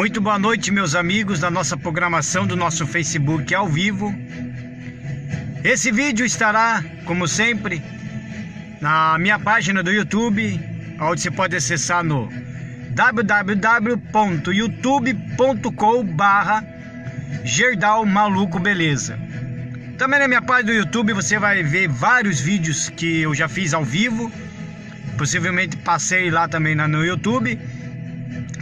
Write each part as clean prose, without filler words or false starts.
Muito boa noite, meus amigos da nossa programação do nosso Facebook ao vivo. Esse vídeo estará, como sempre, na minha página do YouTube, onde você pode acessar no www.youtube.com/Gerdau Maluco Beleza. Também na minha página do YouTube você vai ver vários vídeos que eu já fiz ao vivo. Possivelmente passei lá também no YouTube.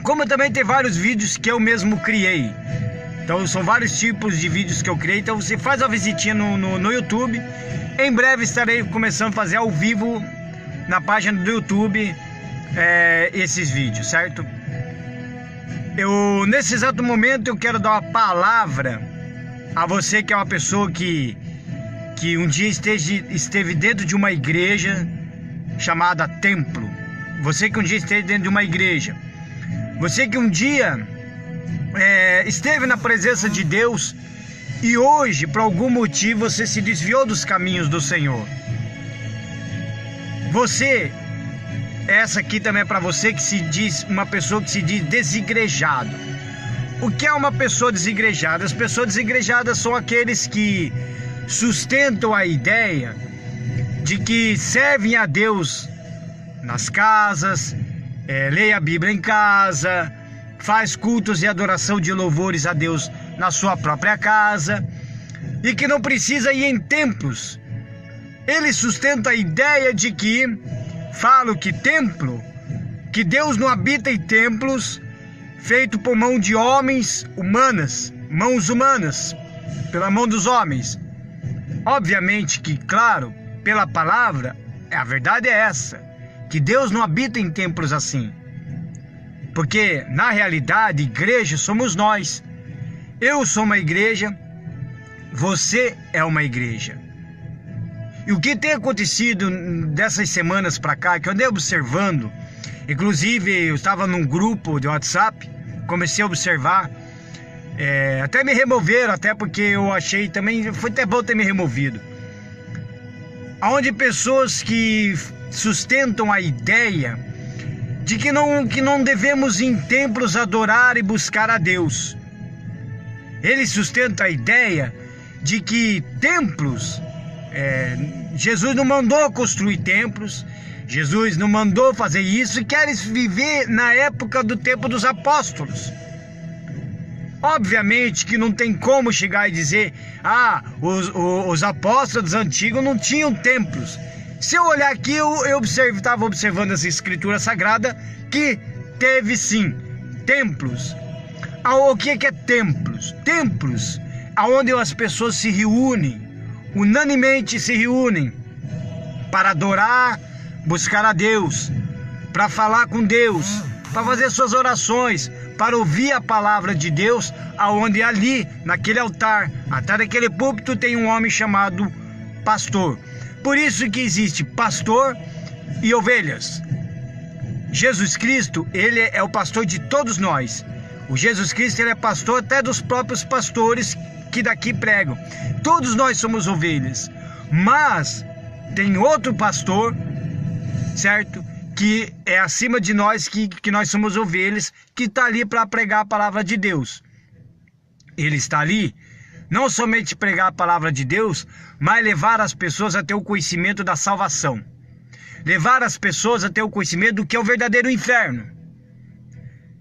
Como também tem vários vídeos que eu mesmo criei. Então são vários tipos de vídeos que eu criei. Então você faz uma visitinha no YouTube. Em breve estarei começando a fazer ao vivo na página do YouTube esses vídeos, certo? Nesse exato momento eu quero dar uma palavra a você que é uma pessoa que um dia esteve dentro de uma igreja chamada templo. Você que um dia esteve dentro de uma igreja. Você que um dia esteve na presença de Deus e hoje, por algum motivo, você se desviou dos caminhos do Senhor. Essa aqui também é para você que se diz, uma pessoa que se diz desigrejado. O que é uma pessoa desigrejada? As pessoas desigrejadas são aqueles que sustentam a ideia de que servem a Deus nas casas, leia a Bíblia em casa, faz cultos e adoração de louvores a Deus na sua própria casa e que não precisa ir em templos. Ele sustenta a ideia de que que Deus não habita em templos feito por mão de mãos humanas, pela mão dos homens. Obviamente que, claro, pela palavra, a verdade é essa, que Deus não habita em templos assim. Porque, na realidade, igreja somos nós. Eu sou uma igreja, você é uma igreja. E o que tem acontecido dessas semanas para cá, que eu andei observando, inclusive eu estava num grupo de WhatsApp, comecei a observar, até me removeram, até porque eu achei também, foi até bom ter me removido. Onde pessoas que sustentam a ideia de que não devemos ir em templos adorar e buscar a Deus. Eles sustentam a ideia de que templos, Jesus não mandou construir templos, Jesus não mandou fazer isso, e querem viver na época do tempo dos apóstolos. Obviamente que não tem como chegar e dizer, os apóstolos antigos não tinham templos. Se eu olhar aqui, eu estava observando essa escritura sagrada que teve sim templos. O que é templos? Templos onde as pessoas se reúnem, unanimemente se reúnem para adorar, buscar a Deus, para falar com Deus, para fazer suas orações, para ouvir a palavra de Deus, aonde ali, naquele altar, atrás daquele púlpito, tem um homem chamado pastor. Por isso que existe pastor e ovelhas. Jesus Cristo, ele é o pastor de todos nós. O Jesus Cristo, ele é pastor até dos próprios pastores que daqui pregam. Todos nós somos ovelhas. Mas tem outro pastor, certo? Que é acima de nós, que nós somos ovelhas, que está ali para pregar a palavra de Deus. Ele está ali não somente pregar a palavra de Deus, mas levar as pessoas a ter o conhecimento da salvação. Levar as pessoas a ter o conhecimento do que é o verdadeiro inferno.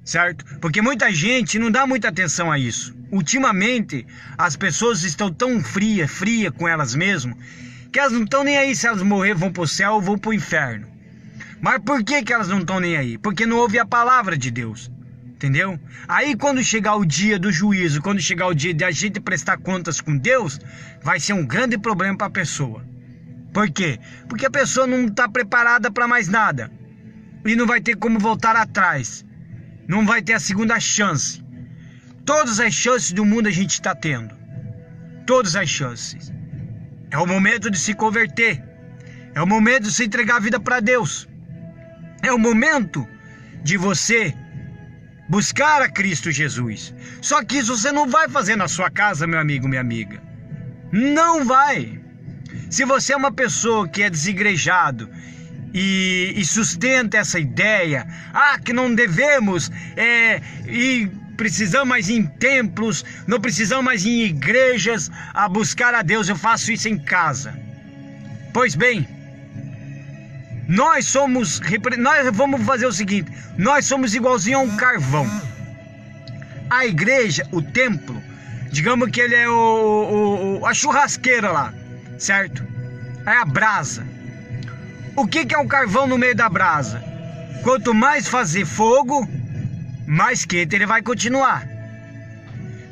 Certo? Porque muita gente não dá muita atenção a isso. Ultimamente, as pessoas estão tão fria com elas mesmas, que elas não estão nem aí se elas morrer, vão para o céu ou vão para o inferno. Mas por que elas não estão nem aí? Porque não ouvem a palavra de Deus. Entendeu? Aí quando chegar o dia do juízo, quando chegar o dia de a gente prestar contas com Deus, vai ser um grande problema para a pessoa. Por quê? Porque a pessoa não está preparada para mais nada. E não vai ter como voltar atrás. Não vai ter a segunda chance. Todas as chances do mundo a gente está tendo. Todas as chances. É o momento de se converter. É o momento de se entregar a vida para Deus. É o momento de você buscar a Cristo Jesus. Só que isso você não vai fazer na sua casa, meu amigo, minha amiga. Não vai. Se você é uma pessoa que é desigrejado e sustenta essa ideia, que não devemos ir precisamos mais ir em templos, não precisamos mais ir em igrejas a buscar a Deus, eu faço isso em casa. Pois bem, nós vamos fazer o seguinte, nós somos igualzinho a um carvão. A igreja, o templo, digamos que ele é a churrasqueira lá, certo? É a brasa. O que é um carvão no meio da brasa? Quanto mais fazer fogo, mais quente ele vai continuar.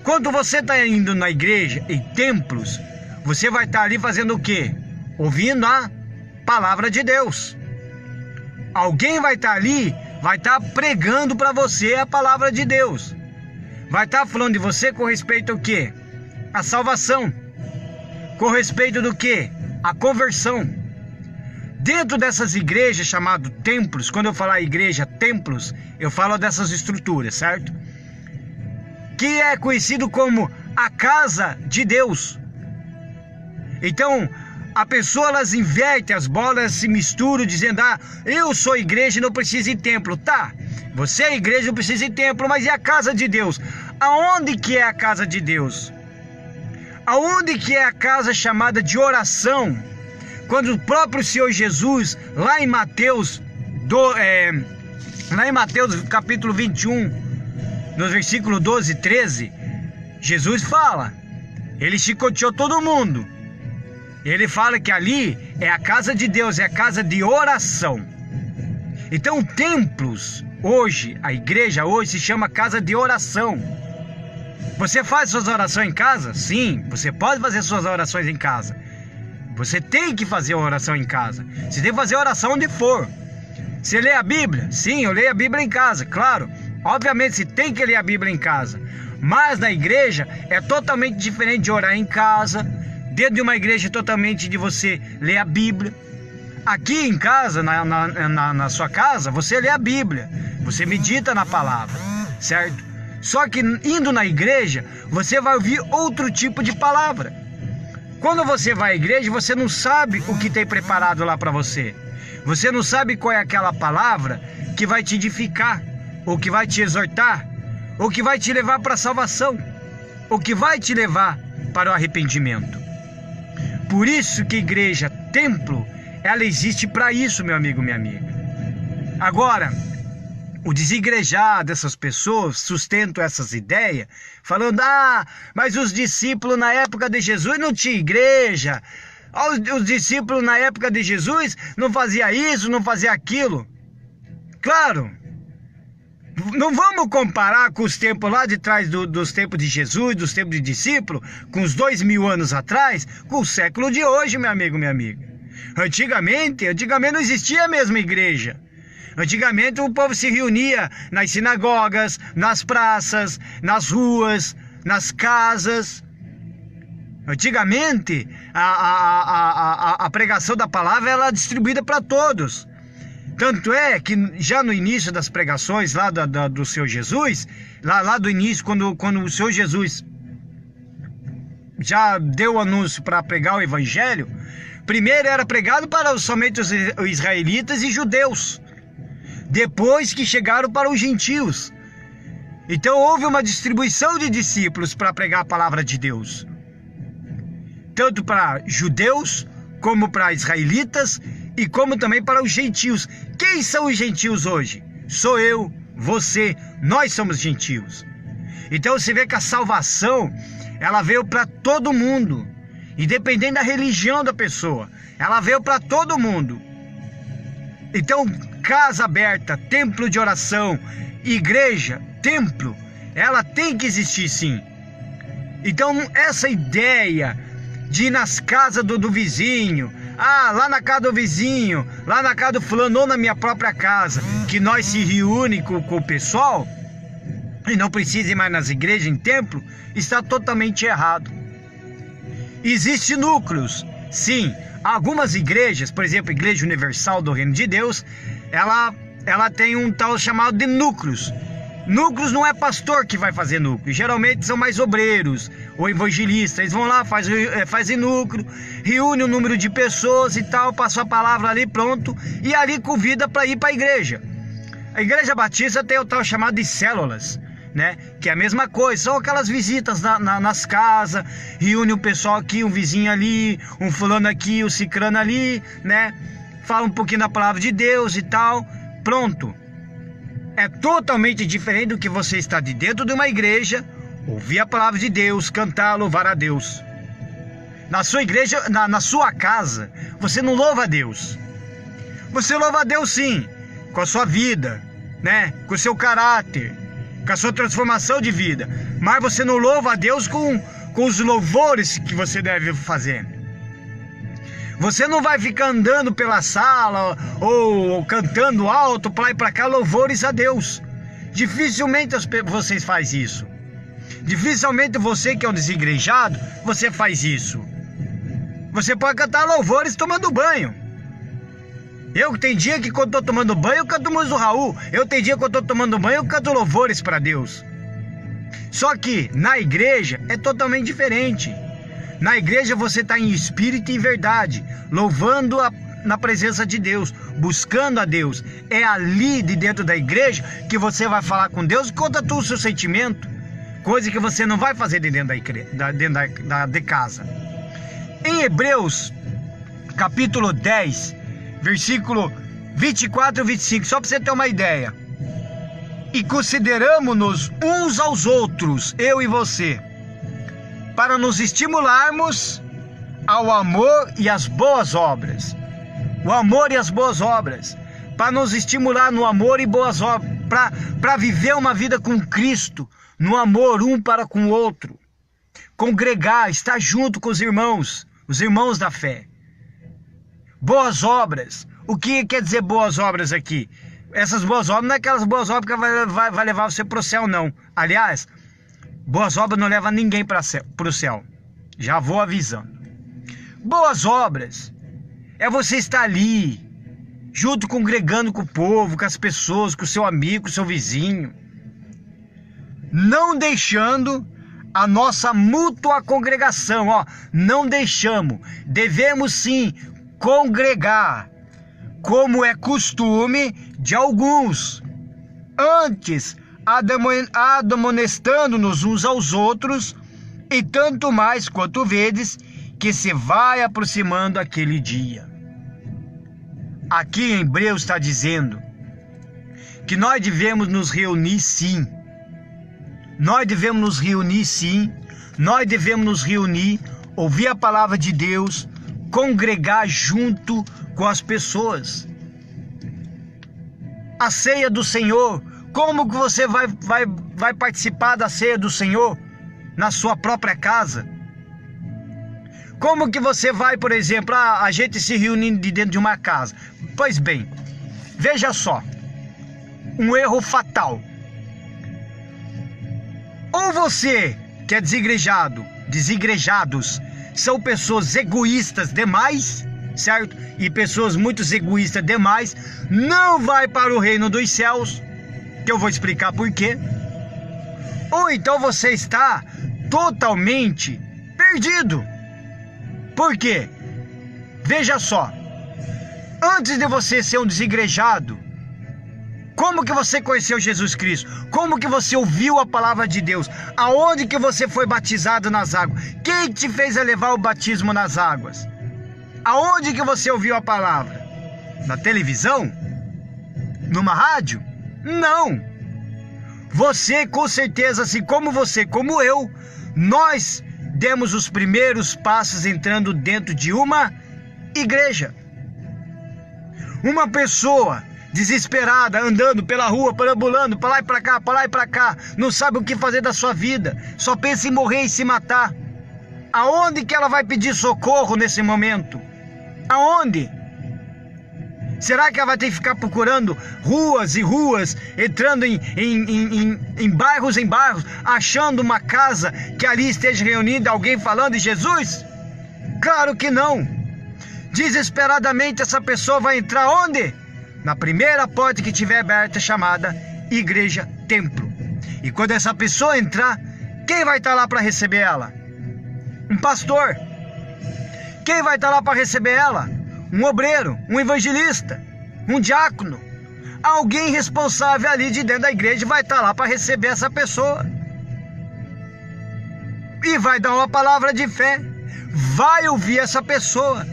Quando você está indo na igreja, em templos, você vai estar ali fazendo o quê? Ouvindo a palavra de Deus. Alguém vai estar ali, vai estar pregando para você a palavra de Deus. Vai estar falando de você com respeito ao quê? A salvação. Com respeito do quê? A conversão. Dentro dessas igrejas chamadas templos, quando eu falar igreja, templos, eu falo dessas estruturas, certo? Que é conhecido como a casa de Deus. Então, a pessoa, elas invertem as bolas, se misturam, dizendo, eu sou igreja e não preciso ir em templo. Tá, você é igreja, não precisa ir em templo, mas e a casa de Deus? Aonde que é a casa de Deus? Aonde que é a casa chamada de oração? Quando o próprio Senhor Jesus, lá em Mateus capítulo 21, nos versículos 12 e 13, Jesus fala, ele chicoteou todo mundo. Ele fala que ali é a casa de Deus, é a casa de oração. Então, templos, hoje, a igreja hoje se chama casa de oração. Você faz suas orações em casa? Sim, você pode fazer suas orações em casa. Você tem que fazer a oração em casa. Você tem que fazer a oração onde for. Você lê a Bíblia? Sim, eu leio a Bíblia em casa, claro. Obviamente, você tem que ler a Bíblia em casa. Mas na igreja é totalmente diferente de orar em casa. Dentro de uma igreja é totalmente de você ler a Bíblia. Aqui em casa, na sua casa, você lê a Bíblia. Você medita na palavra, certo? Só que indo na igreja, você vai ouvir outro tipo de palavra. Quando você vai à igreja, você não sabe o que tem preparado lá para você. Você não sabe qual é aquela palavra que vai te edificar, ou que vai te exortar, ou que vai te levar para a salvação, ou que vai te levar para o arrependimento. Por isso que igreja, templo, ela existe para isso, meu amigo, minha amiga. Agora, o desigrejado dessas pessoas sustentam essas ideias, falando, mas os discípulos na época de Jesus não tinham igreja, os discípulos na época de Jesus não faziam isso, não faziam aquilo. Claro, não vamos comparar com os tempos lá de trás dos tempos de Jesus, dos tempos de discípulo, com os 2000 anos atrás, com o século de hoje, meu amigo, minha amiga. Antigamente não existia a mesma igreja. Antigamente o povo se reunia nas sinagogas, nas praças, nas ruas, nas casas. Antigamente a pregação da palavra era distribuída para todos. Tanto é que já no início das pregações lá do Senhor Jesus, lá do início, quando o Senhor Jesus já deu o anúncio para pregar o evangelho, primeiro era pregado para somente os israelitas e judeus. Depois que chegaram para os gentios. Então houve uma distribuição de discípulos para pregar a palavra de Deus. Tanto para judeus, como para israelitas e como também para os gentios. Quem são os gentios hoje? Sou eu, você, nós somos gentios. Então você vê que a salvação, ela veio para todo mundo, independente da religião da pessoa. Ela veio para todo mundo. Então, casa aberta, templo de oração, igreja, templo, ela tem que existir sim. Então, essa ideia de ir nas casas do vizinho, lá na casa do vizinho, lá na casa do fulano ou na minha própria casa, que nós se reúne com o pessoal e não precisa ir mais nas igrejas, em templo, está totalmente errado. Existem núcleos, sim. Algumas igrejas, por exemplo, a Igreja Universal do Reino de Deus, ela tem um tal chamado de núcleos. Núcleos não é pastor que vai fazer núcleo, geralmente são mais obreiros ou evangelistas. Eles vão lá, fazem núcleo, reúne um número de pessoas e tal, passam a palavra ali, pronto, e ali convida para ir para a igreja. A Igreja Batista tem o tal chamado de células. né? Que é a mesma coisa, são aquelas visitas nas casas, reúne um pessoal aqui, um vizinho ali, um fulano aqui, um cicrano ali, né? Fala um pouquinho da palavra de Deus e tal, pronto. É totalmente diferente do que você estar de dentro de uma igreja, ouvir a palavra de Deus, cantar, louvar a Deus. Na sua igreja, na sua casa, você não louva a Deus. Você louva a Deus sim, com a sua vida, né? Com o seu caráter, com a sua transformação de vida. Mas você não louva a Deus com os louvores que você deve fazer. Você não vai ficar andando pela sala ou cantando alto para lá e para cá louvores a Deus. Dificilmente vocês fazem isso. Dificilmente você que é um desigrejado, você faz isso. Você pode cantar louvores tomando banho. Eu tem dia que quando estou tomando banho eu canto música do Raul. Eu tem dia que quando estou tomando banho eu canto louvores para Deus. Só que na igreja é totalmente diferente. Na igreja você está em espírito e em verdade, louvando na presença de Deus, buscando a Deus. É ali de dentro da igreja que você vai falar com Deus e conta todo o seu sentimento, coisa que você não vai fazer dentro de casa. Em Hebreus, capítulo 10, versículo 24 e 25, só para você ter uma ideia. E consideramos-nos uns aos outros, eu e você, para nos estimularmos ao amor e às boas obras. O amor e as boas obras. Para nos estimular no amor e boas obras. Para viver uma vida com Cristo. No amor um para com o outro. Congregar, estar junto com os irmãos da fé. Boas obras. O que quer dizer boas obras aqui? Essas boas obras não é aquelas boas obras que vai levar você para o céu, não. Aliás, boas obras não levam ninguém para o céu. Já vou avisando. Boas obras é você estar ali, junto, congregando com o povo, com as pessoas, com o seu amigo, com o seu vizinho. Não deixando a nossa mútua congregação, ó. Não deixamos. Devemos sim congregar, como é costume de alguns. Antes, admoestando-nos uns aos outros, e tanto mais quanto vedes que se vai aproximando aquele dia. Aqui em Hebreus está dizendo que nós devemos nos reunir sim. Nós devemos nos reunir sim. Nós devemos nos reunir, ouvir a palavra de Deus, congregar junto com as pessoas. A ceia do Senhor. Como que você vai participar da ceia do Senhor na sua própria casa? Como que você vai, por exemplo, a gente se reunindo de dentro de uma casa? Pois bem, veja só, um erro fatal. Ou você que é desigrejados, são pessoas egoístas demais, certo? E pessoas muito egoístas demais, não vai para o reino dos céus, que eu vou explicar por quê. Ou então você está totalmente perdido. Por quê? Veja só, antes de você ser um desigrejado, como que você conheceu Jesus Cristo? Como que você ouviu a palavra de Deus? Aonde que você foi batizado nas águas? Quem te fez levar o batismo nas águas? Aonde que você ouviu a palavra? Na televisão? Numa rádio? Não! Você, com certeza, assim como você, como eu, nós demos os primeiros passos entrando dentro de uma igreja. Uma pessoa desesperada, andando pela rua, perambulando, para lá e para cá, não sabe o que fazer da sua vida, só pensa em morrer e se matar. Aonde que ela vai pedir socorro nesse momento? Aonde? Será que ela vai ter que ficar procurando ruas e ruas, entrando em bairros, achando uma casa que ali esteja reunida alguém falando de Jesus? Claro que não. Desesperadamente essa pessoa vai entrar onde? Na primeira porta que tiver aberta, chamada Igreja Templo. E quando essa pessoa entrar, quem vai estar lá para receber ela? Um pastor. Quem vai estar lá para receber ela? Um obreiro, um evangelista, um diácono. alguém responsável ali de dentro da igreja vai estar lá para receber essa pessoa. E vai dar uma palavra de fé. Vai ouvir essa pessoa.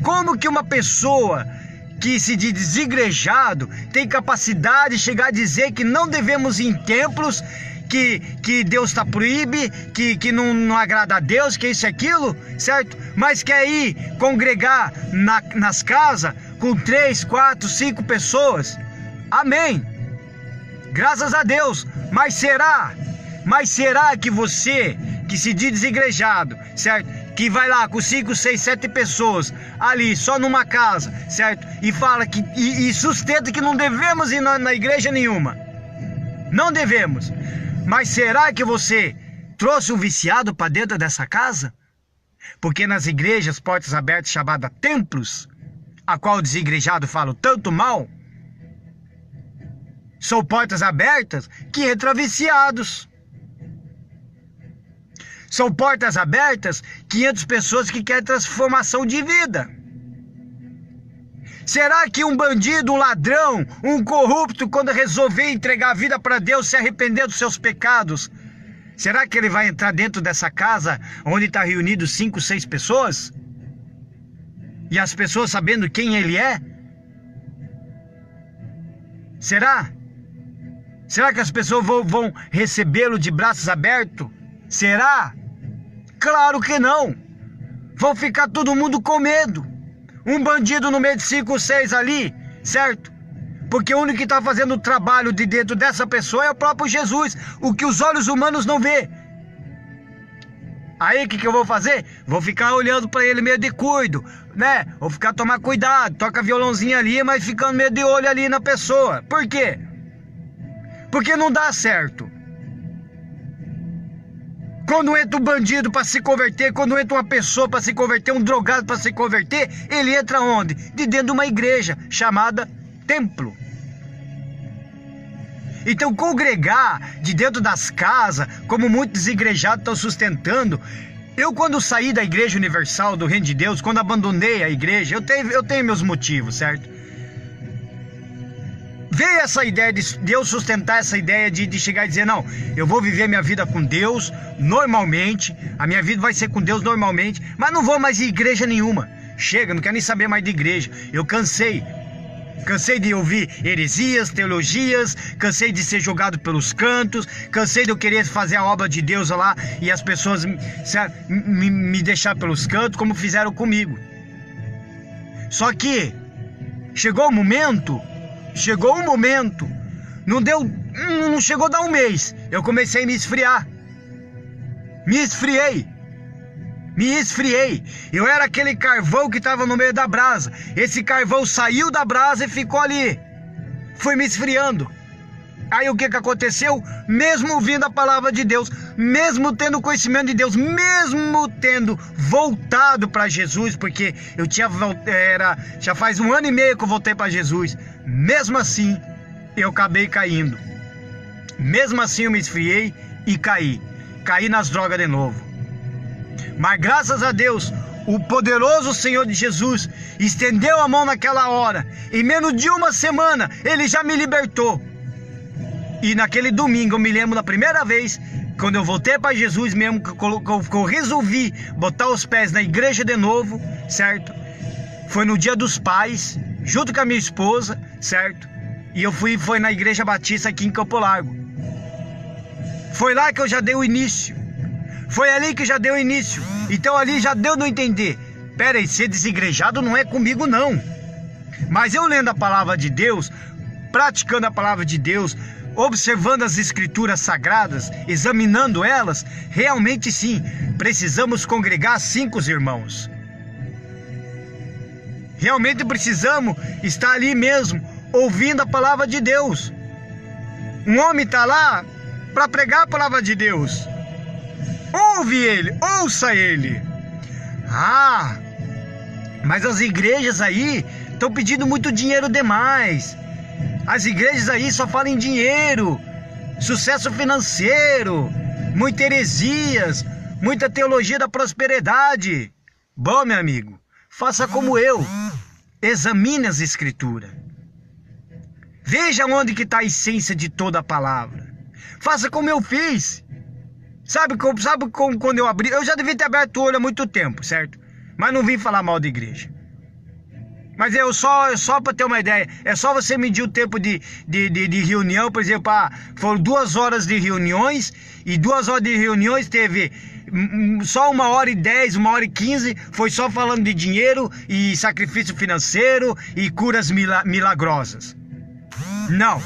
Como que uma pessoa que se diz desigrejado tem capacidade de chegar a dizer que não devemos ir em templos, que Deus está proíbe, que não agrada a Deus, que isso e aquilo, certo? Mas quer ir congregar nas casas com 3, 4, 5 pessoas? Amém, graças a Deus. Mas será que você que se diz desigrejado, certo? Que vai lá com 5, 6, 7 pessoas ali só numa casa, certo? E fala que e sustenta que não devemos ir na igreja nenhuma. Não devemos. Mas será que você trouxe um viciado para dentro dessa casa? Porque nas igrejas, portas abertas, chamadas templos, a qual o desigrejado fala tanto mal, são portas abertas que entram viciados. São portas abertas que entram pessoas que querem transformação de vida. Será que um bandido, um ladrão, um corrupto, quando resolver entregar a vida para Deus, se arrepender dos seus pecados, será que ele vai entrar dentro dessa casa onde está reunido 5, 6 pessoas? E as pessoas sabendo quem ele é? Será? Será que as pessoas vão recebê-lo de braços abertos? Será? Claro que não. Vão ficar todo mundo com medo. Um bandido no meio de 5, 6 ali, certo? Porque o único que está fazendo o trabalho de dentro dessa pessoa é o próprio Jesus, o que os olhos humanos não vê. Aí o que eu vou fazer? Vou ficar olhando para ele meio de cuido, né? Vou ficar tomar cuidado, toca violãozinho ali, mas ficando meio de olho ali na pessoa. Por quê? Porque não dá certo. Quando entra um bandido para se converter, quando entra uma pessoa para se converter, um drogado para se converter, ele entra onde? De dentro de uma igreja chamada templo. Então congregar de dentro das casas, como muitos desigrejados estão sustentando. Eu quando saí da Igreja Universal do Reino de Deus, quando abandonei a igreja, eu tenho meus motivos, certo? Veio essa ideia de eu sustentar essa ideia de chegar e dizer, não, eu vou viver minha vida com Deus normalmente, a minha vida vai ser com Deus normalmente, mas não vou mais em igreja nenhuma. Chega, não quero nem saber mais de igreja. Eu cansei de ouvir heresias, teologias, cansei de ser jogado pelos cantos, cansei de eu querer fazer a obra de Deus lá e as pessoas me deixar pelos cantos, como fizeram comigo. Só que chegou um momento, não chegou a dar um mês, eu comecei a me esfriar. Me esfriei. Eu era aquele carvão que estava no meio da brasa. Esse carvão saiu da brasa e ficou ali. Foi me esfriando. Aí o que aconteceu? Mesmo ouvindo a palavra de Deus, mesmo tendo conhecimento de Deus, mesmo tendo voltado para Jesus, porque eu já faz 1 ano e meio que eu voltei para Jesus, mesmo assim eu acabei caindo. Mesmo assim eu me esfriei e caí nas drogas de novo. Mas graças a Deus, o poderoso Senhor de Jesus estendeu a mão naquela hora. Em menos de 1 semana, Ele já me libertou. E naquele domingo, eu me lembro da primeira vez, quando eu voltei para Jesus mesmo, que eu resolvi botar os pés na igreja de novo, certo? Foi no Dia dos Pais, junto com a minha esposa, certo? E foi na Igreja Batista aqui em Campo Largo. Foi lá que eu já dei o início. Foi ali que já deu início. Então ali já deu de entender. Pera aí, ser desigrejado não é comigo não. Mas eu lendo a palavra de Deus, praticando a palavra de Deus, observando as escrituras sagradas, examinando elas, realmente sim, precisamos congregar 5 irmãos. Realmente precisamos estar ali mesmo, ouvindo a palavra de Deus. Um homem está lá para pregar a palavra de Deus. Ouve ele, ouça ele. Ah, mas as igrejas aí estão pedindo muito dinheiro demais. As igrejas aí só falam em dinheiro, sucesso financeiro, muitas heresias, muita teologia da prosperidade. Bom, meu amigo, faça como eu. Examine as escrituras. Veja onde que está a essência de toda a palavra. Faça como eu fiz. Sabe como quando eu abri? Eu já devia ter aberto o olho há muito tempo, certo? Mas não vim falar mal da igreja. Mas só para ter uma ideia, é só você medir o tempo de reunião. Por exemplo, foram 2 horas de reuniões, e 2 horas de reuniões teve só 1h10, 1h15, foi só falando de dinheiro e sacrifício financeiro e curas milagrosas. Não.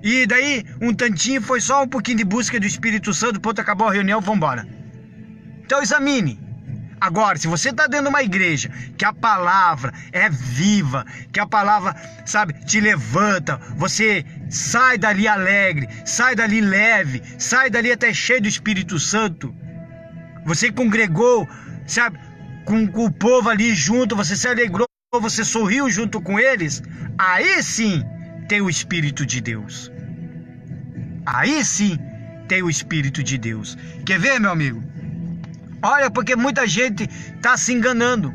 E daí um tantinho foi só um pouquinho de busca do Espírito Santo, pronto, acabou a reunião, vambora. Então examine. Agora, se você está dentro de uma igreja que a palavra é viva, que a palavra, sabe, te levanta, você sai dali alegre, sai dali leve, sai dali até cheio do Espírito Santo, você congregou, sabe, com o povo ali junto, você se alegrou, você sorriu junto com eles, aí sim tem o Espírito de Deus. Aí sim tem o Espírito de Deus. Quer ver, meu amigo? Olha, porque muita gente está se enganando.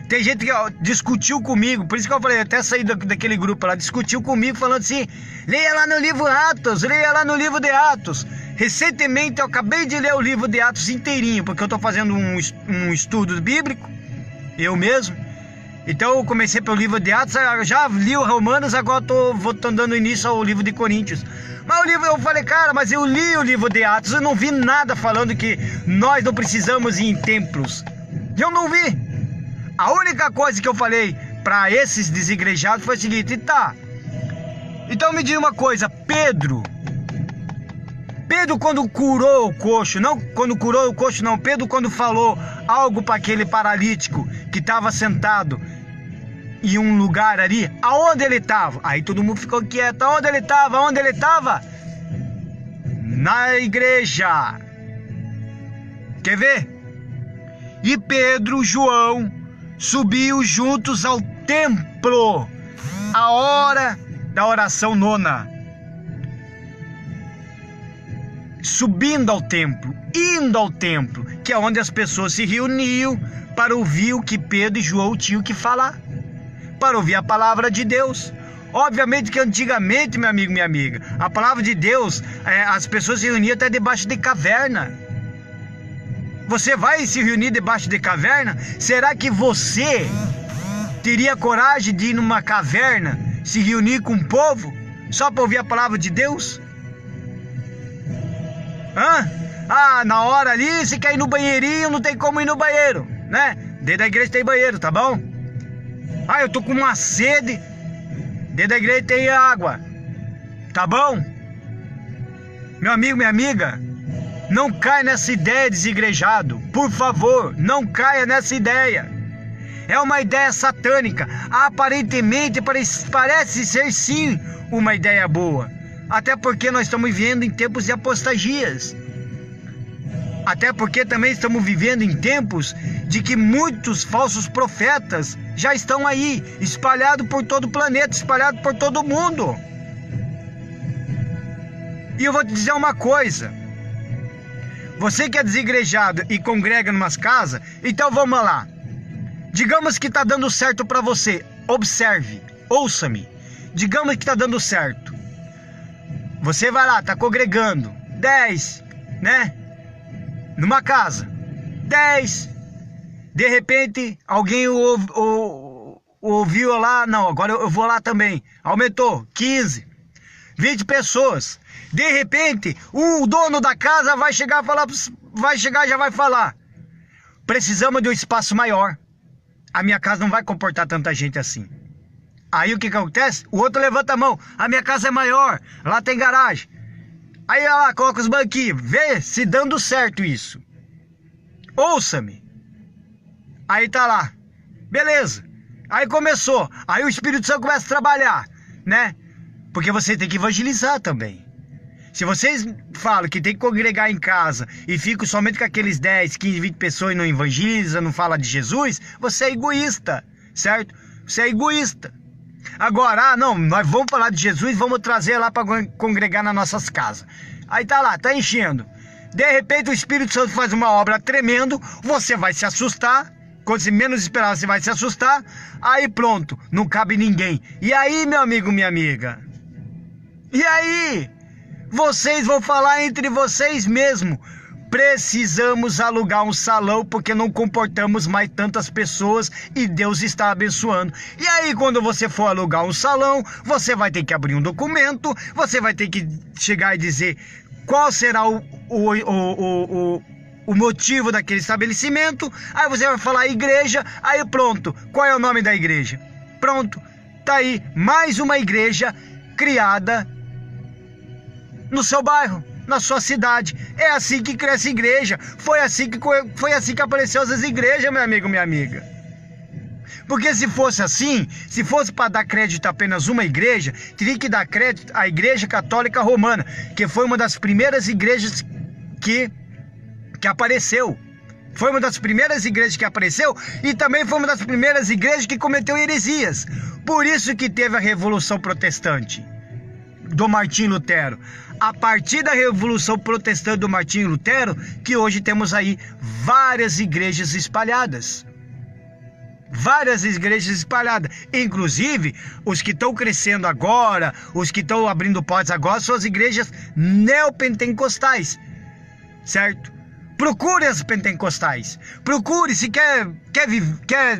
Tem gente que discutiu comigo, por isso que eu falei, até saí daquele grupo lá, discutiu comigo falando assim, leia lá no livro Atos, leia lá no livro de Atos. Recentemente eu acabei de ler o livro de Atos inteirinho, porque eu estou fazendo um estudo bíblico, eu mesmo. Então eu comecei pelo livro de Atos, já li o Romanos, agora estou dando início ao livro de Coríntios. Mas o livro, eu falei, cara, mas eu li o livro de Atos, eu não vi nada falando que nós não precisamos ir em templos. Eu não vi. A única coisa que eu falei para esses desigrejados foi o seguinte, tá. Então me diz uma coisa, Pedro quando curou o coxo, Pedro quando falou algo para aquele paralítico que estava sentado em um lugar ali, aonde ele estava? Aí todo mundo ficou quieto. Aonde ele estava? Aonde ele estava? Na igreja. Quer ver? E Pedro, João subiu juntos ao templo, a hora da oração nona. Subindo ao templo, indo ao templo, que é onde as pessoas se reuniam para ouvir o que Pedro e João tinham que falar, para ouvir a palavra de Deus. Obviamente que antigamente, meu amigo, minha amiga, a palavra de Deus, as pessoas se reuniam até debaixo de caverna. Você vai se reunir debaixo de caverna? Será que você teria coragem de ir numa caverna, se reunir com o povo, só para ouvir a palavra de Deus? Na hora ali, se quer ir no banheirinho, não tem como ir no banheiro, né? Dentro da igreja tem banheiro, tá bom? Eu tô com uma sede, dentro da igreja tem água, tá bom? Meu amigo, minha amiga, não caia nessa ideia, desigrejado. Por favor, não caia nessa ideia. É uma ideia satânica. Aparentemente parece ser sim uma ideia boa. Até porque nós estamos vivendo em tempos de apostasias. Até porque também estamos vivendo em tempos de que muitos falsos profetas já estão aí, espalhados por todo o planeta, espalhados por todo o mundo. E eu vou te dizer uma coisa. Você que é desigrejado e congrega em umas casas, então vamos lá. Digamos que está dando certo para você. Observe, ouça-me. Digamos que está dando certo. Você vai lá, está congregando 10, né? Numa casa 10. De repente alguém ouviu lá, não, agora eu vou lá também. Aumentou 15, 20 pessoas. De repente o dono da casa vai chegar já vai falar: precisamos de um espaço maior. A minha casa não vai comportar tanta gente assim. Aí o que acontece? O outro levanta a mão: a minha casa é maior, lá tem garagem. Aí lá, coloca os banquinhos. Vê se dando certo isso. Ouça-me. Aí tá lá. Beleza. Aí começou. Aí o Espírito Santo começa a trabalhar, né? Porque você tem que evangelizar também. Se vocês falam que tem que congregar em casa e ficam somente com aqueles 10, 15, 20 pessoas e não evangeliza, não fala de Jesus, você é egoísta, certo? Você é egoísta. Agora, não, nós vamos falar de Jesus, vamos trazer lá para congregar nas nossas casas. Aí tá lá, tá enchendo. De repente o Espírito Santo faz uma obra tremendo, você vai se assustar, quando você menos esperar, você vai se assustar. Aí pronto, não cabe ninguém. E aí, meu amigo, minha amiga? E aí? Vocês vão falar entre vocês mesmo. Precisamos alugar um salão porque não comportamos mais tantas pessoas e Deus está abençoando. E aí, quando você for alugar um salão, você vai ter que abrir um documento, você vai ter que chegar e dizer qual será o motivo daquele estabelecimento. Aí você vai falar igreja, aí pronto, qual é o nome da igreja? Pronto, tá aí mais uma igreja criada no seu bairro, na sua cidade. É assim que cresce igreja. Foi assim que apareceu as igrejas, meu amigo, minha amiga. Porque se fosse assim, se fosse para dar crédito a apenas uma igreja, teria que dar crédito à Igreja Católica Romana, que foi uma das primeiras igrejas que apareceu. Foi uma das primeiras igrejas que apareceu e também foi uma das primeiras igrejas que cometeu heresias. Por isso que teve a Revolução Protestante do Martinho Lutero. A partir da Revolução Protestante do Martinho Lutero, que hoje temos aí várias igrejas espalhadas. Várias igrejas espalhadas. Inclusive, os que estão crescendo agora, os que estão abrindo portas agora, são as igrejas neopentecostais. Certo? Procure as pentecostais. Procure, se quer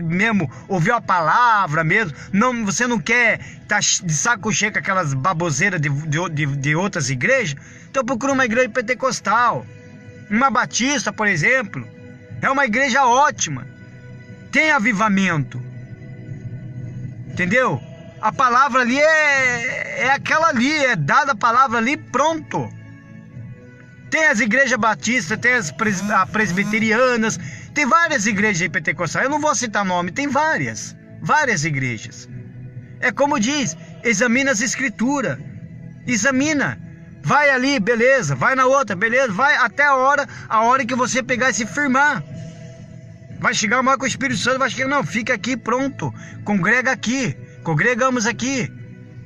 mesmo ouvir a palavra mesmo. Não, você não quer estar de saco cheio com aquelas baboseiras de outras igrejas. Então procure uma igreja pentecostal. Uma batista, por exemplo. É uma igreja ótima. Tem avivamento. Entendeu? A palavra ali é aquela ali. É dada a palavra ali, pronto. Tem as igrejas batistas, tem as presbiterianas, tem várias igrejas pentecostais. Eu não vou citar nome, tem várias igrejas. É como diz, examina as escrituras, examina. Vai ali, beleza, vai na outra, beleza, vai até a hora que você pegar e se firmar. Vai chegar uma hora que o Espírito Santo vai chegar, não, fica aqui, pronto, congrega aqui, congregamos aqui,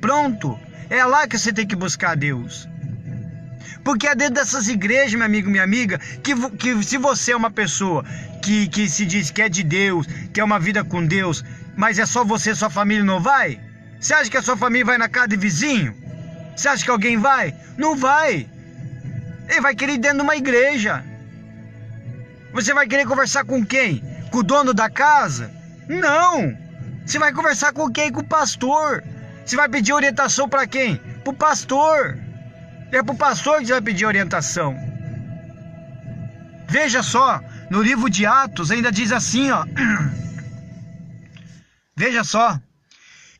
pronto. É lá que você tem que buscar a Deus. Porque é dentro dessas igrejas, meu amigo, minha amiga, que se você é uma pessoa que se diz que é de Deus, que é uma vida com Deus, mas é só você e sua família não vai? Você acha que a sua família vai na casa de vizinho? Você acha que alguém vai? Não vai. Ele vai querer ir dentro de uma igreja. Você vai querer conversar com quem? Com o dono da casa? Não. Você vai conversar com quem? Com o pastor. Você vai pedir orientação para quem? Para o pastor. É para o pastor que você vai pedir orientação. Veja só, no livro de Atos ainda diz assim, ó. Veja só.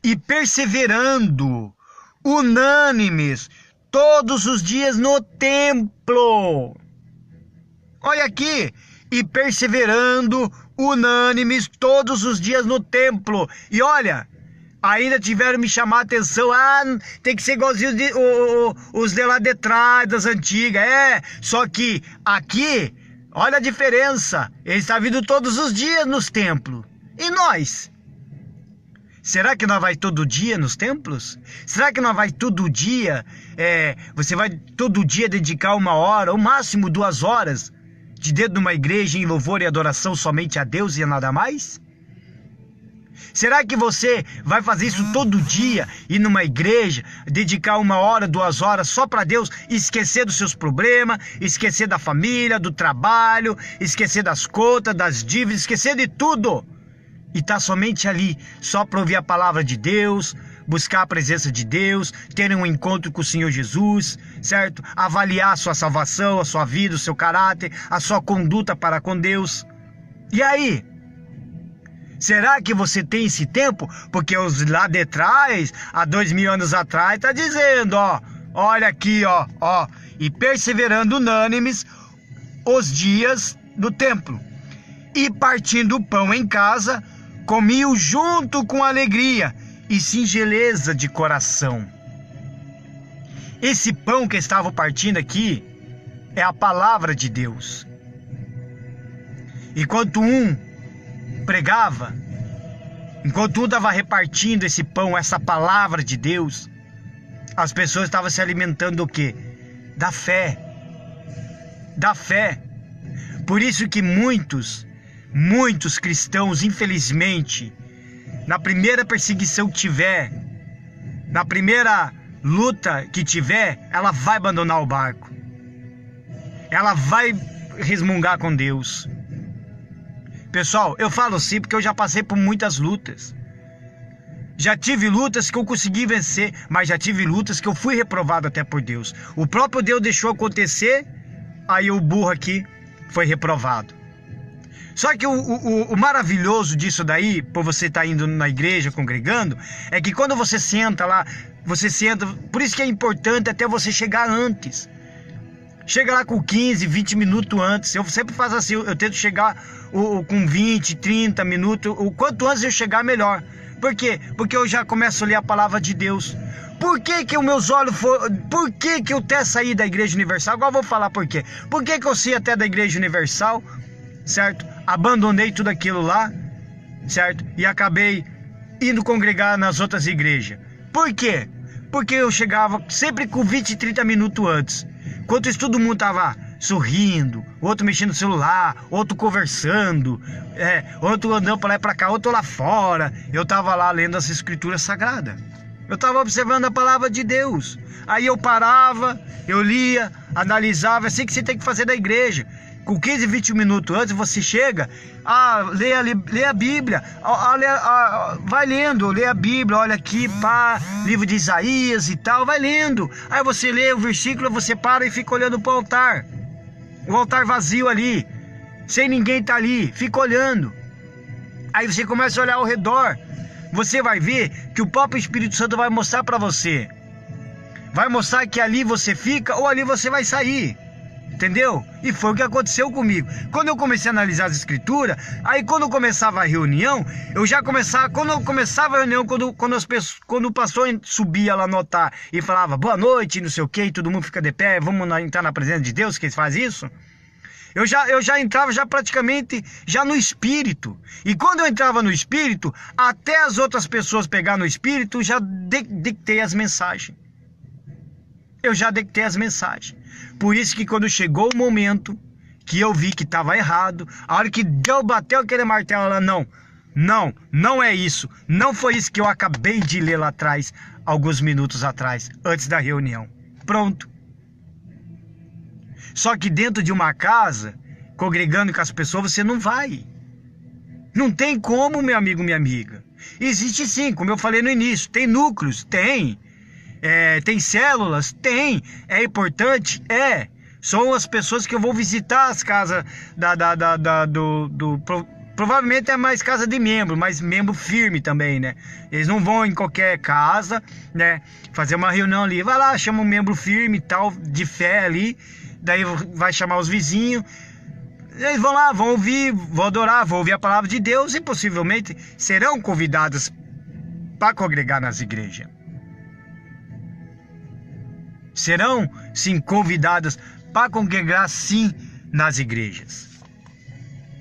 E perseverando, unânimes, todos os dias no templo. Olha aqui. E perseverando, unânimes, todos os dias no templo. E olha, ainda tiveram me chamar a atenção. Ah, tem que ser igualzinho os de lá de trás, das antigas. É, só que aqui, olha a diferença. Eles estão vindo todos os dias nos templos. E nós? Será que nós vai todo dia nos templos? Será que nós vai todo dia? Você vai todo dia dedicar 1 hora, ou máximo 2 horas, de dentro de uma igreja em louvor e adoração somente a Deus e a nada mais? Será que você vai fazer isso todo dia, ir numa igreja, dedicar 1 hora, 2 horas só para Deus, esquecer dos seus problemas, esquecer da família, do trabalho, esquecer das contas, das dívidas, esquecer de tudo? E tá somente ali, só para ouvir a palavra de Deus, buscar a presença de Deus, ter um encontro com o Senhor Jesus, certo? Avaliar a sua salvação, a sua vida, o seu caráter, a sua conduta para com Deus. E aí? Será que você tem esse tempo? Porque os lá de trás, há 2000 anos atrás, tá dizendo, ó, olha aqui, ó, e perseverando unânimes os dias do templo, e partindo o pão em casa, comiam junto com alegria e singeleza de coração. Esse pão que estavam partindo aqui é a palavra de Deus. Enquanto um pregava, enquanto um estava repartindo esse pão, essa palavra de Deus, as pessoas estavam se alimentando do quê? Da fé. Da fé. Por isso que muitos muitos cristãos, infelizmente, na primeira perseguição que tiver, na primeira luta que tiver, ela vai abandonar o barco. Ela vai resmungar com Deus. Pessoal, eu falo assim porque eu já passei por muitas lutas. Já tive lutas que eu consegui vencer, mas já tive lutas que eu fui reprovado até por Deus. O próprio Deus deixou acontecer, aí o burro aqui foi reprovado. Só que o maravilhoso disso daí, por você estar indo na igreja, congregando, é que quando você senta lá, por isso que é importante até você chegar antes. Chega lá com 15, 20 minutos antes. Eu sempre faço assim, eu tento chegar com 20, 30 minutos. O quanto antes eu chegar, melhor. Por quê? Porque eu já começo a ler a palavra de Deus. Por que que os meus olhos foram... Por que que eu até saí da Igreja Universal? Agora eu vou falar por quê. Por que que eu saí até da Igreja Universal, certo? Abandonei tudo aquilo lá, certo? E acabei indo congregar nas outras igrejas. Por quê? Porque eu chegava sempre com 20, 30 minutos antes. Enquanto isso, todo mundo tava sorrindo, outro mexendo no celular, outro conversando, outro andando para lá e para cá, outro lá fora. Eu tava lá lendo as escrituras sagradas. Eu tava observando a palavra de Deus. Aí eu parava, eu lia, analisava. É assim que você tem que fazer da igreja. Com 15, 20 minutos antes você chega, lê a Bíblia, vai lendo, lê a Bíblia, olha aqui, livro de Isaías e tal, vai lendo. Aí você lê o versículo, você para e fica olhando para o altar vazio ali, sem ninguém tá ali, fica olhando. Aí você começa a olhar ao redor, você vai ver que o próprio Espírito Santo vai mostrar para você, vai mostrar que ali você fica ou ali você vai sair. Entendeu? E foi o que aconteceu comigo. Quando eu comecei a analisar as escrituras, aí quando eu começava a reunião, quando o pastor subia lá no altar e falava boa noite, não sei o que, e todo mundo fica de pé, vamos entrar na presença de Deus, que ele faz isso. Eu já entrava praticamente no espírito. E quando eu entrava no espírito, até as outras pessoas pegar no espírito, já dictei as mensagens. Eu já dictei as mensagens. Por isso que quando chegou o momento que eu vi que estava errado, a hora que Deus bateu aquele martelo, ela não é isso. Não foi isso que eu acabei de ler lá atrás, alguns minutos atrás, antes da reunião. Pronto. Só que dentro de uma casa, congregando com as pessoas, você não vai. Não tem como, meu amigo, minha amiga. Existe sim, como eu falei no início, tem núcleos, tem. Tem células? Tem. É importante? É. São as pessoas que eu vou visitar as casas provavelmente é mais casa de membro, mas membro firme também, né? Eles não vão em qualquer casa, né? Fazer uma reunião ali. Vai lá, chama um membro firme e tal, de fé ali. Daí vai chamar os vizinhos. Eles vão lá, vão ouvir, vão adorar, vão ouvir a palavra de Deus e possivelmente serão convidados para congregar nas igrejas. Serão, sim, convidadas para congregar, sim, nas igrejas.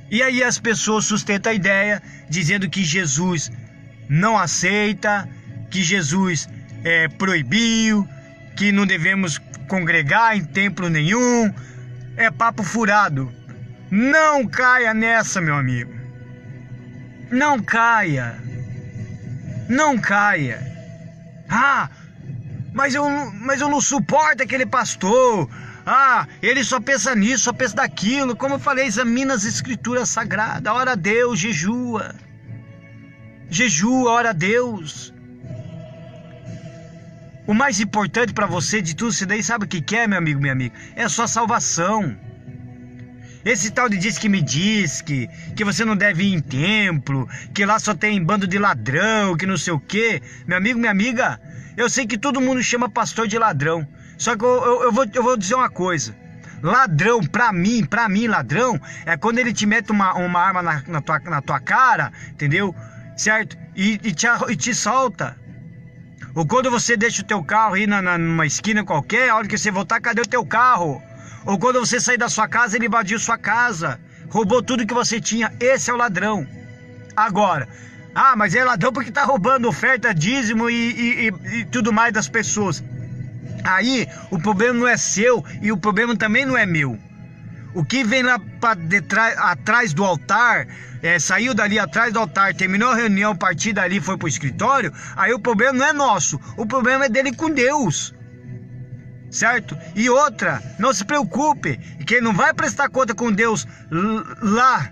E aí as pessoas sustentam a ideia, dizendo que Jesus não aceita, que Jesus proibiu, que não devemos congregar em templo nenhum. É papo furado. Não caia nessa, meu amigo. Não caia. Não caia. Mas eu não suporto aquele pastor. Ele só pensa nisso, só pensa daquilo. Como eu falei, examina as escrituras sagradas. Ora a Deus, jejua. Jejua, ora a Deus. O mais importante para você de tudo isso daí, sabe o que é, meu amigo, minha amiga? É a sua salvação. Esse tal de diz que você não deve ir em templo, que lá só tem bando de ladrão, que não sei o quê. Meu amigo, minha amiga, eu sei que todo mundo chama pastor de ladrão. Só que eu vou dizer uma coisa. Ladrão, pra mim, ladrão, é quando ele te mete uma arma na tua cara, entendeu? Certo? E te solta. Ou quando você deixa o teu carro aí numa esquina qualquer, a hora que você voltar, cadê o teu carro? Ou quando você sair da sua casa, ele invadiu sua casa, roubou tudo que você tinha. Esse é o ladrão. Agora, mas é ladrão porque tá roubando oferta, dízimo e tudo mais das pessoas. Aí o problema não é seu e o problema também não é meu. O que vem lá atrás do altar, saiu dali atrás do altar, terminou a reunião, partiu dali, foi pro escritório, aí o problema não é nosso, o problema é dele com Deus. Certo? E outra, não se preocupe, que ele não vai prestar conta com Deus lá.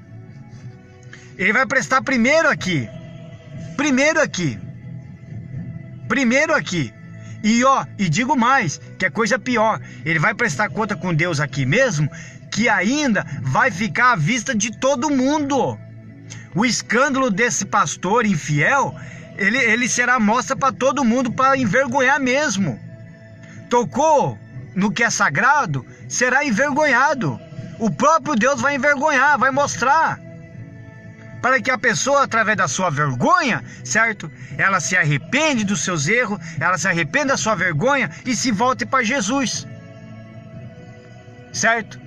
Ele vai prestar primeiro aqui. Primeiro aqui. E digo mais, que é coisa pior, ele vai prestar conta com Deus aqui mesmo, que ainda vai ficar à vista de todo mundo. O escândalo desse pastor infiel, ele será mostra para todo mundo, para envergonhar mesmo. Tocou no que é sagrado, será envergonhado. O próprio Deus vai envergonhar, vai mostrar, para que a pessoa, através da sua vergonha, certo? Ela se arrepende dos seus erros, ela se arrepende da sua vergonha e se volte para Jesus. Certo?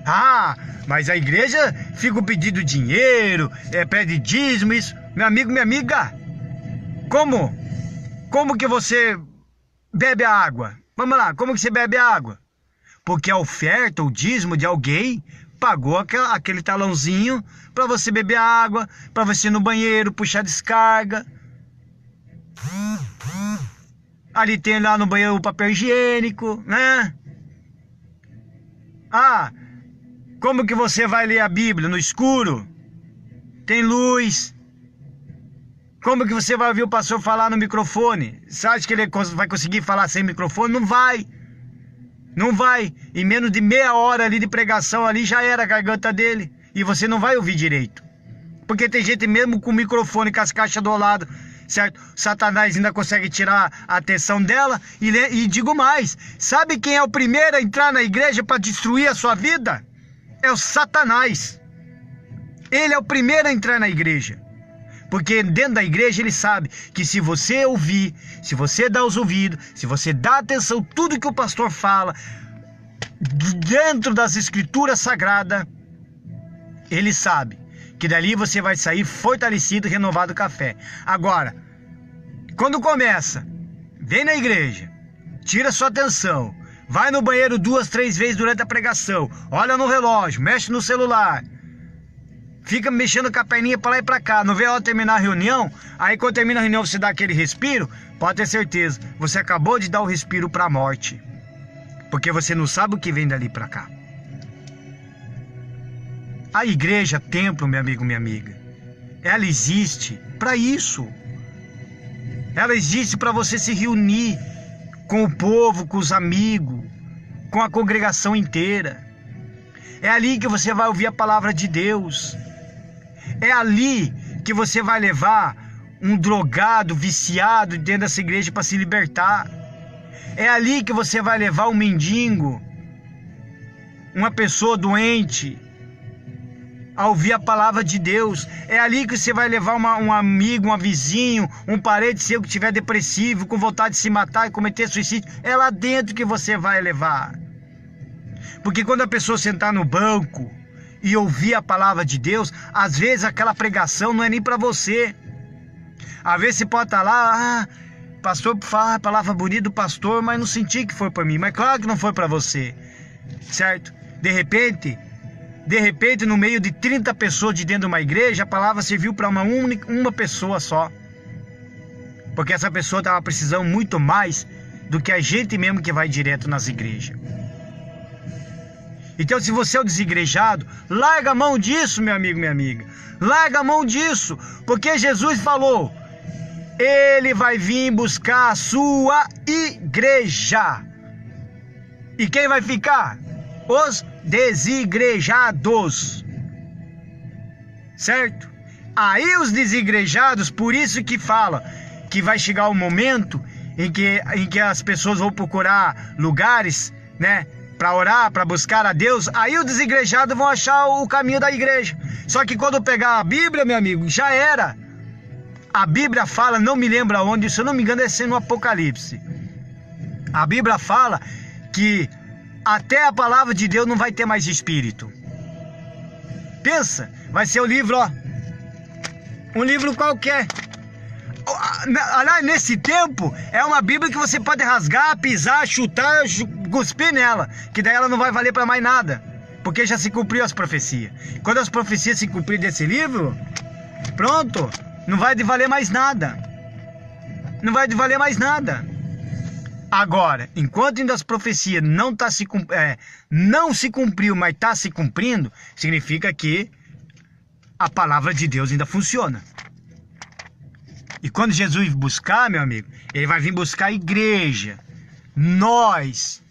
Ah, mas a igreja fica pedindo dinheiro, pede dízimo, isso. Meu amigo, minha amiga, como que você bebe a água? Vamos lá, como que você bebe a água? Porque a oferta, o dízimo de alguém pagou aquele talãozinho para você beber água, para você ir no banheiro, puxar descarga. Ali tem lá no banheiro o papel higiênico, né? Ah, como que você vai ler a Bíblia? No escuro? Tem luz. Como que você vai ouvir o pastor falar no microfone? Você acha que ele vai conseguir falar sem microfone? Não vai. Não vai. Em menos de meia hora ali de pregação ali já era a garganta dele. E você não vai ouvir direito. Porque tem gente mesmo com o microfone, com as caixas do lado, certo? Satanás ainda consegue tirar a atenção dela. E digo mais, sabe quem é o primeiro a entrar na igreja para destruir a sua vida? É o Satanás. Ele é o primeiro a entrar na igreja. Porque dentro da igreja ele sabe que se você ouvir, se você dar os ouvidos, se você dar atenção a tudo que o pastor fala, dentro das escrituras sagradas, ele sabe que dali você vai sair fortalecido, renovado com a fé. Agora, quando começa, vem na igreja, tira sua atenção, vai no banheiro 2, 3 vezes durante a pregação, olha no relógio, mexe no celular, fica mexendo com a perninha para lá e para cá, não vê a hora de terminar a reunião, aí quando termina a reunião você dá aquele respiro, pode ter certeza, você acabou de dar o respiro para a morte, porque você não sabe o que vem dali para cá. A igreja, templo, meu amigo, minha amiga, ela existe para isso. Ela existe para você se reunir com o povo, com os amigos, com a congregação inteira. É ali que você vai ouvir a palavra de Deus. É ali que você vai levar um drogado, viciado dentro dessa igreja para se libertar. É ali que você vai levar um mendigo, uma pessoa doente, a ouvir a palavra de Deus. É ali que você vai levar um amigo, um vizinho, um parente seu que estiver depressivo, com vontade de se matar e cometer suicídio. É lá dentro que você vai levar. Porque quando a pessoa sentar no banco e ouvir a palavra de Deus, às vezes aquela pregação não é nem para você. Às vezes você pode estar lá, pastor fala a palavra bonita do pastor, mas não senti que foi para mim. Mas claro que não foi para você, certo? De repente, no meio de 30 pessoas de dentro de uma igreja, a palavra serviu para uma pessoa só. Porque essa pessoa estava precisando muito mais do que a gente mesmo que vai direto nas igrejas. Então, se você é o desigrejado, larga a mão disso, meu amigo, minha amiga. Larga a mão disso, porque Jesus falou, Ele vai vir buscar a sua igreja. E quem vai ficar? Os desigrejados. Certo? Aí os desigrejados, por isso que fala que vai chegar o momento em que as pessoas vão procurar lugares, né, para orar, para buscar a Deus. Aí os desigrejados vão achar o caminho da igreja. Só que quando pegar a Bíblia, meu amigo, já era. A Bíblia fala, não me lembro aonde, se eu não me engano é no Apocalipse. A Bíblia fala que até a palavra de Deus não vai ter mais espírito. Pensa, vai ser o livro, ó, um livro qualquer. Aliás, nesse tempo, é uma Bíblia que você pode rasgar, pisar, chutar, cuspir nela, que daí ela não vai valer para mais nada. Porque já se cumpriu as profecias. Quando as profecias se cumprirem desse livro, pronto, não vai valer mais nada. Não vai valer mais nada. Agora, enquanto ainda as profecias não se cumpriu, mas está se cumprindo, significa que a palavra de Deus ainda funciona. E quando Jesus buscar, meu amigo, ele vai vir buscar a igreja, nós,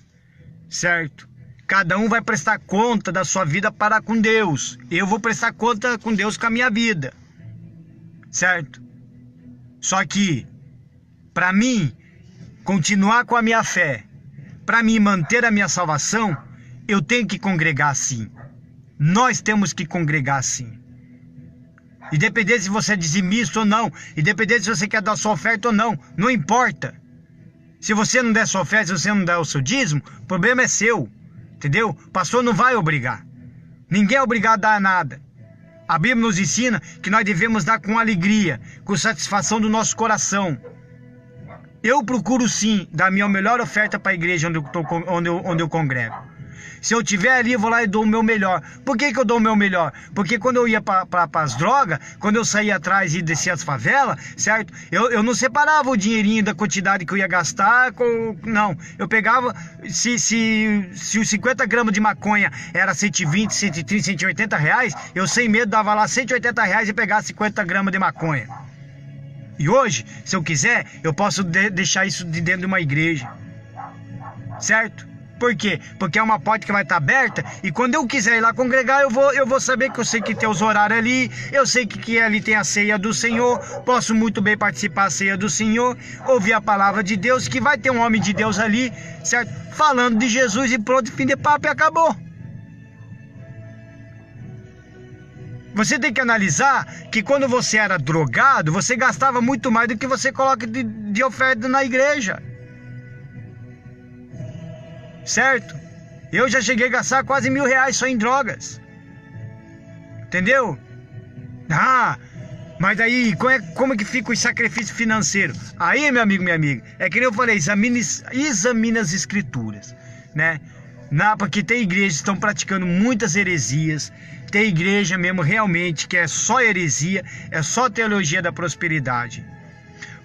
certo? Cada um vai prestar conta da sua vida para com Deus. Eu vou prestar conta com Deus com a minha vida, certo? Só que, para mim continuar com a minha fé, para mim manter a minha salvação, eu tenho que congregar sim. Nós temos que congregar sim. Independente se você é dizimista ou não, independente se você quer dar sua oferta ou não, não importa. Se você não der sua oferta, se você não der o seu dízimo, o problema é seu, entendeu? O pastor não vai obrigar. Ninguém é obrigado a dar nada. A Bíblia nos ensina que nós devemos dar com alegria, com satisfação do nosso coração. Eu procuro sim dar a minha melhor oferta para a igreja onde eu congrego. Se eu estiver ali, eu vou lá e dou o meu melhor. Por que eu dou o meu melhor? Porque quando eu ia para as drogas, quando eu saía atrás e descia as favelas, certo? Eu não separava o dinheirinho da quantidade que eu ia gastar. Não, eu pegava, se os 50 gramas de maconha era 120, 130, 180 reais, eu sem medo dava lá 180 reais e pegava 50 gramas de maconha. E hoje, se eu quiser, eu posso deixar isso de dentro de uma igreja, certo? Por quê? Porque é uma porta que vai estar aberta e quando eu quiser ir lá congregar, eu vou saber que eu sei que tem os horários ali, eu sei que ali tem a ceia do Senhor, posso muito bem participar da ceia do Senhor, ouvir a palavra de Deus, que vai ter um homem de Deus ali, certo? Falando de Jesus e pronto, fim de papo e acabou. Você tem que analisar que quando você era drogado, você gastava muito mais do que você coloca de oferta na igreja. Certo? Eu já cheguei a gastar quase R$1.000 só em drogas. Entendeu? Ah, mas aí como é que fica o sacrifício financeiro? Aí, meu amigo, minha amiga, é que nem eu falei, examine as escrituras, né? Porque tem igrejas que estão praticando muitas heresias. Tem igreja mesmo realmente que é só heresia, é só teologia da prosperidade.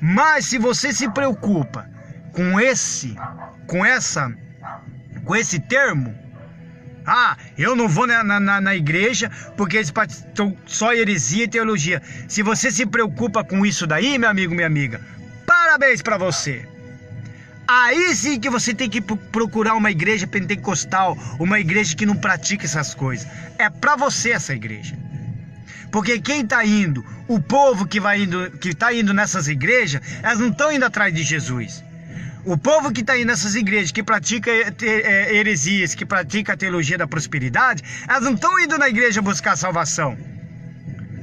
Mas se você se preocupa com esse termo, eu não vou na igreja porque eles estão só heresia e teologia. Se você se preocupa com isso daí, meu amigo, minha amiga, parabéns para você. Aí sim que você tem que procurar uma igreja pentecostal, uma igreja que não pratica essas coisas. É para você essa igreja. Porque quem está indo, o povo que está indo nessas igrejas, elas não estão indo atrás de Jesus. O povo que está indo nessas igrejas, que pratica heresias, que pratica a teologia da prosperidade, elas não estão indo na igreja buscar salvação.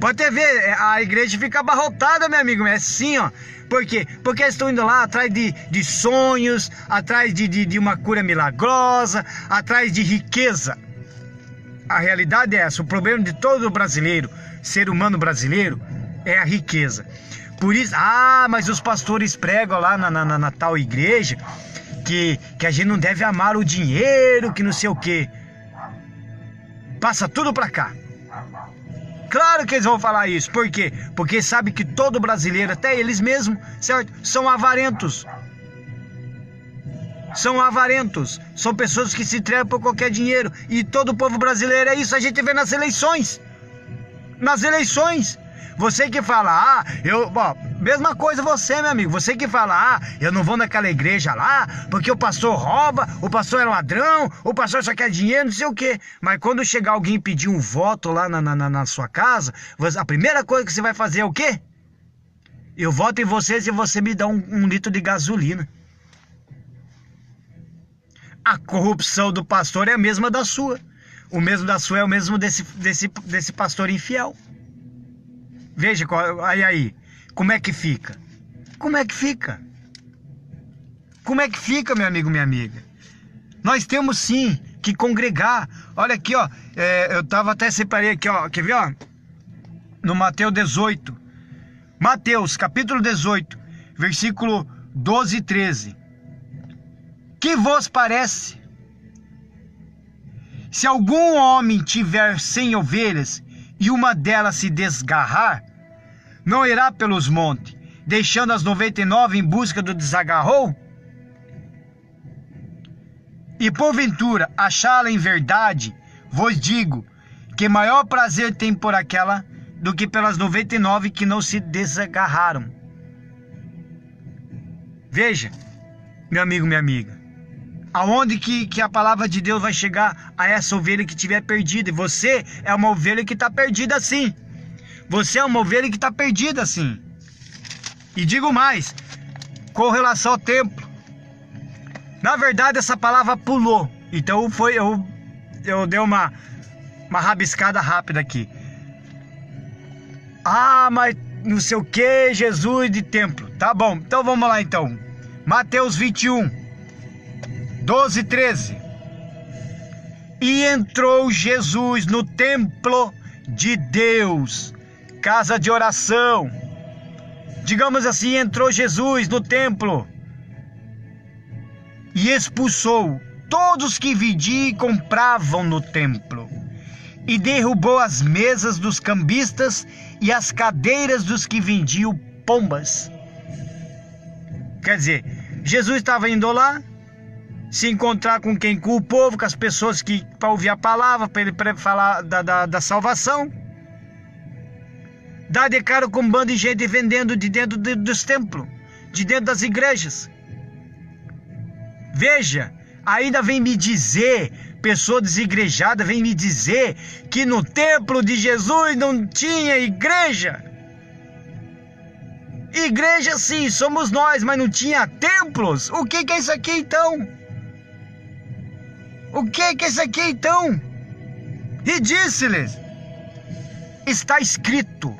Pode até ver, a igreja fica abarrotada, meu amigo, é assim, ó. Por quê? Porque eles estão indo lá atrás de sonhos, atrás de uma cura milagrosa, atrás de riqueza. A realidade é essa, o problema de todo brasileiro, ser humano brasileiro, é a riqueza. Por isso, mas os pastores pregam lá na tal igreja que a gente não deve amar o dinheiro, que não sei o quê. Passa tudo pra cá. Claro que eles vão falar isso. Por quê? Porque sabe que todo brasileiro, até eles mesmos, certo? São avarentos. São avarentos. São pessoas que se entregam por qualquer dinheiro. E todo o povo brasileiro é isso. A gente vê nas eleições. Nas eleições. Você que fala, mesma coisa você, meu amigo. Você que fala, eu não vou naquela igreja lá, porque o pastor rouba, o pastor é ladrão, o pastor só quer dinheiro, não sei o quê. Mas quando chegar alguém pedir um voto lá na sua casa, a primeira coisa que você vai fazer é o quê? Eu voto em você se você me dá um litro de gasolina. A corrupção do pastor é a mesma da sua. O mesmo da sua é o mesmo desse pastor infiel. Veja, aí, como é que fica? Como é que fica? Como é que fica, meu amigo, minha amiga? Nós temos sim que congregar. Olha aqui, ó, eu até separei aqui, ó, quer ver, ó? No Mateus 18. Mateus, capítulo 18, versículo 12 e 13. Que vos parece? Se algum homem tiver 100 ovelhas e uma delas se desgarrar, não irá pelos montes, deixando as 99 em busca do desagarrou? E porventura achá-la em verdade, vos digo, que maior prazer tem por aquela do que pelas 99 que não se desagarraram. Veja, meu amigo, minha amiga, aonde que a palavra de Deus vai chegar a essa ovelha que estiver perdida. E você é uma ovelha que está perdida sim. Você é uma ovelha que está perdida sim. E digo mais, com relação ao templo. Na verdade essa palavra pulou. Então eu dei uma rabiscada rápida aqui. Ah, mas não sei o que, Jesus de templo. Tá bom, então vamos lá então. Mateus 21, 12 e 13. E entrou Jesus no templo de Deus, casa de oração. Digamos assim, entrou Jesus no templo e expulsou todos que vendiam e compravam no templo, e derrubou as mesas dos cambistas e as cadeiras dos que vendiam pombas. Quer dizer, Jesus estava indo lá se encontrar com quem? Com o povo, com as pessoas que para ouvir a palavra, para ele falar da salvação. Dá de cara com um bando de gente vendendo de dentro dos templos, de dentro das igrejas. Veja, ainda vem me dizer, pessoa desigrejada, vem me dizer que no templo de Jesus não tinha igreja. Igreja sim, somos nós, mas não tinha templos. O que é isso aqui então? O que é isso aqui então? E disse-lhes, está escrito,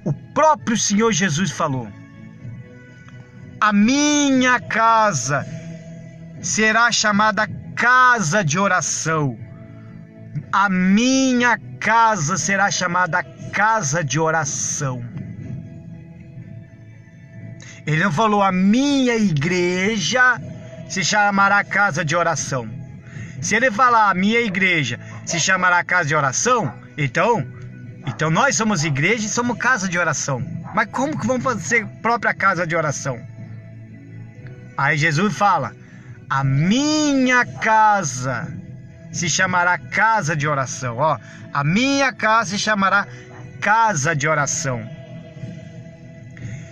o próprio Senhor Jesus falou, a minha casa será chamada casa de oração. A minha casa será chamada casa de oração. Ele não falou a minha igreja se chamará casa de oração. Se ele falar a minha igreja se chamará casa de oração, então nós somos igreja e somos casa de oração. Mas como que vamos fazer própria casa de oração? Aí Jesus fala, a minha casa se chamará casa de oração. Ó, a minha casa se chamará casa de oração.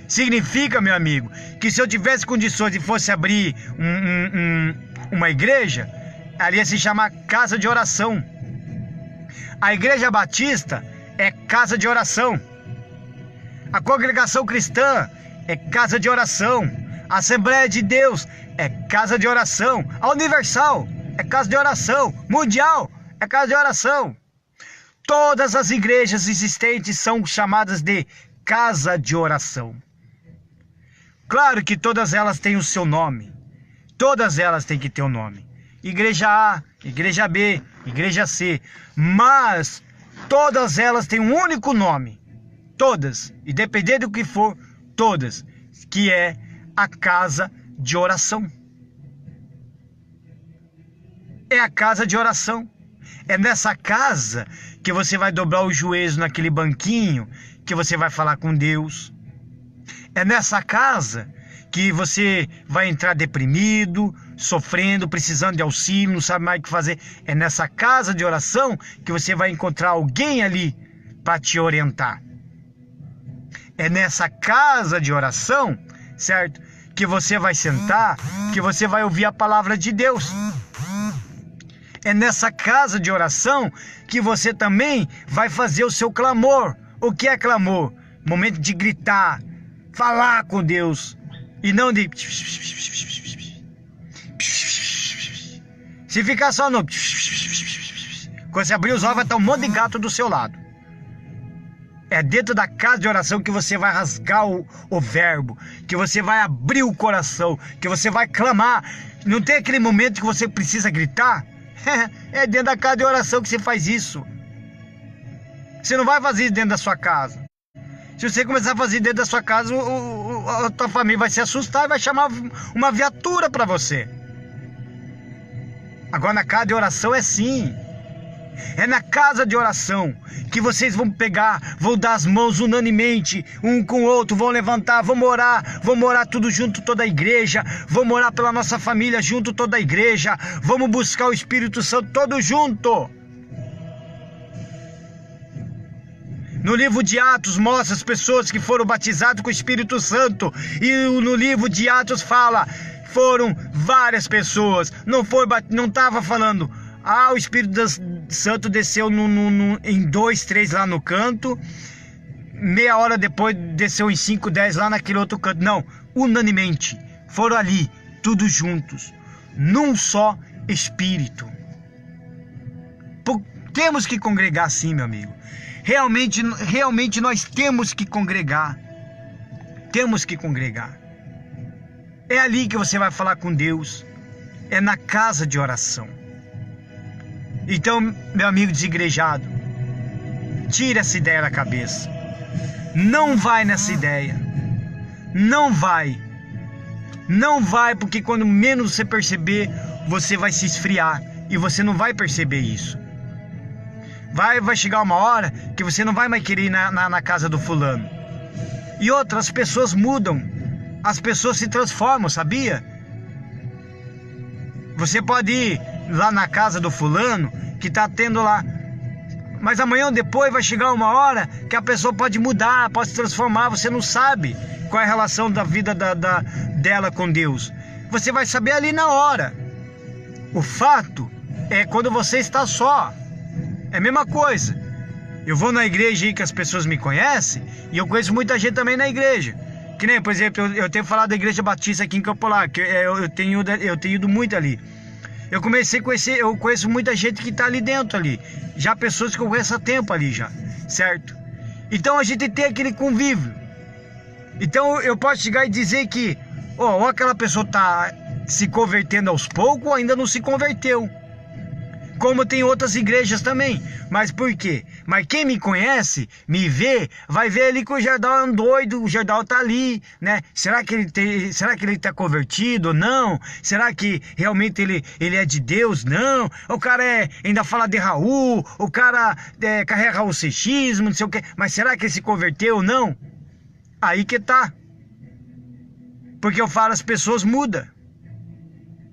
Significa, meu amigo, que se eu tivesse condições e fosse abrir uma igreja, ali ia se chamar casa de oração. A igreja batista é casa de oração. A congregação cristã é casa de oração. A Assembleia de Deus é casa de oração. A Universal é casa de oração. Mundial é casa de oração. Todas as igrejas existentes são chamadas de casa de oração. Claro que todas elas têm o seu nome. Todas elas têm que ter um nome. Igreja A, Igreja B, Igreja C. Mas todas elas têm um único nome. Todas. Independente do que for, todas. Que é a casa de oração. É a casa de oração. É nessa casa que você vai dobrar os joelhos naquele banquinho, que você vai falar com Deus. É nessa casa que você vai entrar deprimido, sofrendo, precisando de auxílio, não sabe mais o que fazer. É nessa casa de oração que você vai encontrar alguém ali para te orientar. É nessa casa de oração, certo? Que você vai sentar, que você vai ouvir a palavra de Deus. É nessa casa de oração que você também vai fazer o seu clamor. O que é clamor? Momento de gritar, falar com Deus. E não de... Se ficar só no... Quando você abrir os olhos vai estar um monte de gato do seu lado. É dentro da casa de oração que você vai rasgar o verbo, que você vai abrir o coração, que você vai clamar. Não tem aquele momento que você precisa gritar? É dentro da casa de oração que você faz isso. Você não vai fazer isso dentro da sua casa. Se você começar a fazer dentro da sua casa, a tua família vai se assustar e vai chamar uma viatura para você. Agora na casa de oração é sim. É na casa de oração que vocês vão pegar, vão dar as mãos unanimemente, um com o outro, vão levantar, vamos orar tudo junto, toda a igreja, vamos orar pela nossa família junto, toda a igreja, vamos buscar o Espírito Santo todo junto. No livro de Atos mostra as pessoas que foram batizadas com o Espírito Santo. E no livro de Atos fala, foram várias pessoas. Não estava falando, o Espírito Santo desceu em 2, 3 lá no canto. Meia hora depois desceu em 5, 10 lá naquele outro canto. Não, unanimemente. Foram ali, todos juntos. Num só Espírito. Temos que congregar sim, meu amigo. Realmente nós temos que congregar. Temos que congregar. É ali que você vai falar com Deus. É na casa de oração. Então, meu amigo desigrejado, tira essa ideia da cabeça. Não vai nessa ideia. Não vai. Não vai, porque quando menos você perceber, você vai se esfriar. E você não vai perceber isso. Vai chegar uma hora que você não vai mais querer ir na casa do fulano. E outras pessoas mudam. As pessoas se transformam, sabia? Você pode ir lá na casa do fulano que está tendo lá. Mas amanhã ou depois vai chegar uma hora que a pessoa pode mudar, pode se transformar. Você não sabe qual é a relação da vida dela com Deus. Você vai saber ali na hora. O fato é quando você está só. É a mesma coisa. Eu vou na igreja aí que as pessoas me conhecem e eu conheço muita gente também na igreja. Que nem, por exemplo, eu tenho falado da Igreja Batista aqui em Campo Largo, que eu tenho ido muito ali. Eu comecei a conhecer, eu conheço muita gente que está ali dentro ali. Já pessoas que eu conheço há tempo ali já, certo? Então a gente tem aquele convívio. Então eu posso chegar e dizer que ou aquela pessoa está se convertendo aos poucos ou ainda não se converteu. Como tem outras igrejas também. Mas por quê? Mas quem me conhece, me vê, vai ver ali que o Gerdau é um doido, o Gerdau tá ali, né? Será que ele tá convertido ou não? Será que realmente ele é de Deus? Não. O cara ainda fala de Raul, o cara carrega Raul Seixismo, não sei o quê. Mas será que ele se converteu ou não? Aí que tá. Porque eu falo, as pessoas mudam.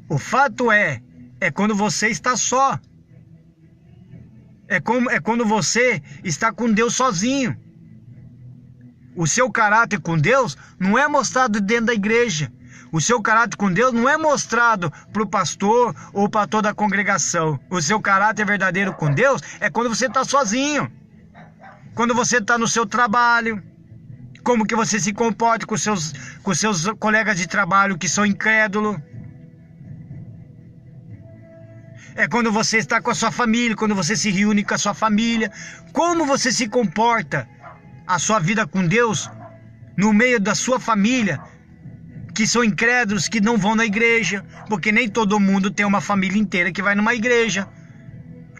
O fato é quando você está só. É quando você está com Deus sozinho. O seu caráter com Deus não é mostrado dentro da igreja. O seu caráter com Deus não é mostrado para o pastor ou para toda a congregação. O seu caráter verdadeiro com Deus é quando você está sozinho. Quando você está no seu trabalho. Como que você se comporta com seus colegas de trabalho que são incrédulos. É quando você está com a sua família, quando você se reúne com a sua família. Como você se comporta a sua vida com Deus no meio da sua família, que são incrédulos, que não vão na igreja, porque nem todo mundo tem uma família inteira que vai numa igreja,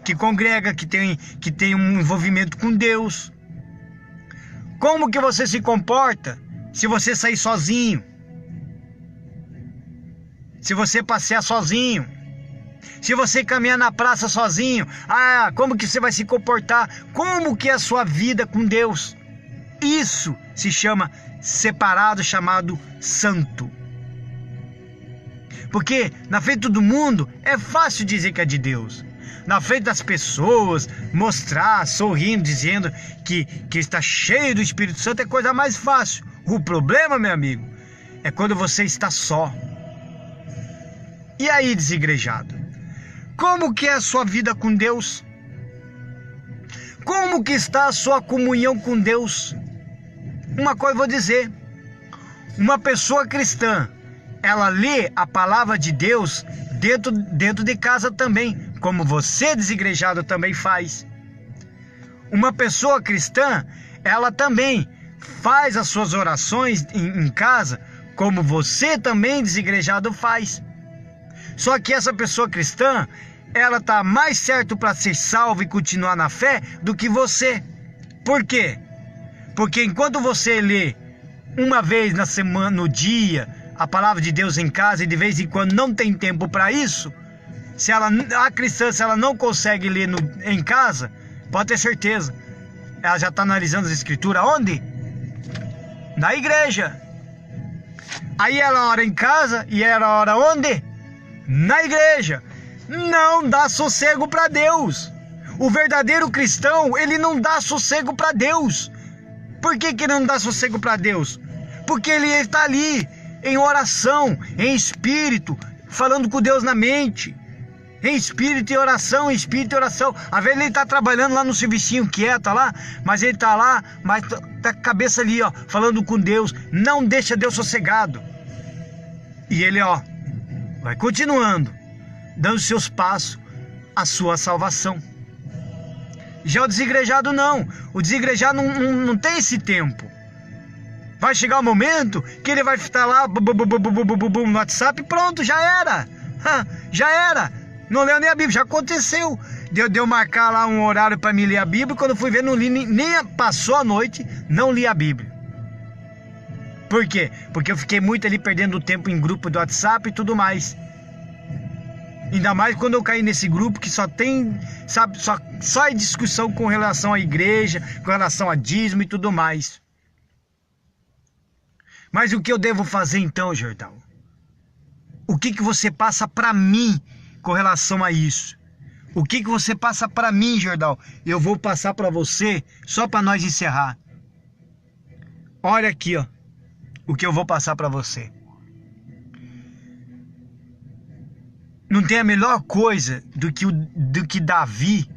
que congrega, que tem um envolvimento com Deus. Como que você se comporta se você sair sozinho? Se você passear sozinho? Se você caminhar na praça sozinho, como que você vai se comportar? Como que é a sua vida com Deus? Isso se chama separado, chamado santo. Porque na frente do mundo é fácil dizer que é de Deus. Na frente das pessoas, mostrar, sorrindo, dizendo que está cheio do Espírito Santo é coisa mais fácil. O problema, meu amigo, é quando você está só. E aí, desigrejado? Como que é a sua vida com Deus? Como que está a sua comunhão com Deus? Uma coisa eu vou dizer. Uma pessoa cristã, ela lê a palavra de Deus dentro de casa também, como você, desigrejado, também faz. Uma pessoa cristã, ela também faz as suas orações em casa, como você também, desigrejado, faz. Só que essa pessoa cristã, ela está mais certo para ser salva e continuar na fé do que você. Por quê? Porque enquanto você lê uma vez na semana, no dia, a palavra de Deus em casa e de vez em quando não tem tempo para isso, a cristã, se ela não consegue ler em casa, pode ter certeza, ela já está analisando as escrituras. Onde? Na igreja. Aí ela ora em casa e ela ora onde? Na igreja. Não dá sossego para Deus. O verdadeiro cristão, ele não dá sossego para Deus. Por que não dá sossego para Deus? Porque ele está ali em oração, em espírito, falando com Deus na mente. Em espírito e oração, em espírito e oração. Às vezes ele está trabalhando lá no servicinho quieto lá, mas ele está lá, mas tá com a cabeça ali, ó, falando com Deus. Não deixa Deus sossegado. E ele, ó, vai continuando, dando seus passos à sua salvação. Já o desigrejado não. O desigrejado não tem esse tempo. Vai chegar um momento que ele vai estar lá no WhatsApp e pronto, já era. Já era. Não leu nem a Bíblia, já aconteceu. Deu marcar lá um horário para mim ler a Bíblia. Quando eu fui ver, não li, nem passou a noite, não li a Bíblia. Por quê? Porque eu fiquei muito ali perdendo tempo em grupo do WhatsApp e tudo mais. Ainda mais quando eu caí nesse grupo que só tem, sabe, só é discussão com relação à igreja, com relação a dízimo e tudo mais. Mas o que eu devo fazer então, Jordão? O que você passa para mim com relação a isso? O que você passa para mim, Jordão? Eu vou passar para você só para nós encerrar. Olha aqui, ó, o que eu vou passar para você. Não tem a melhor coisa do que Davi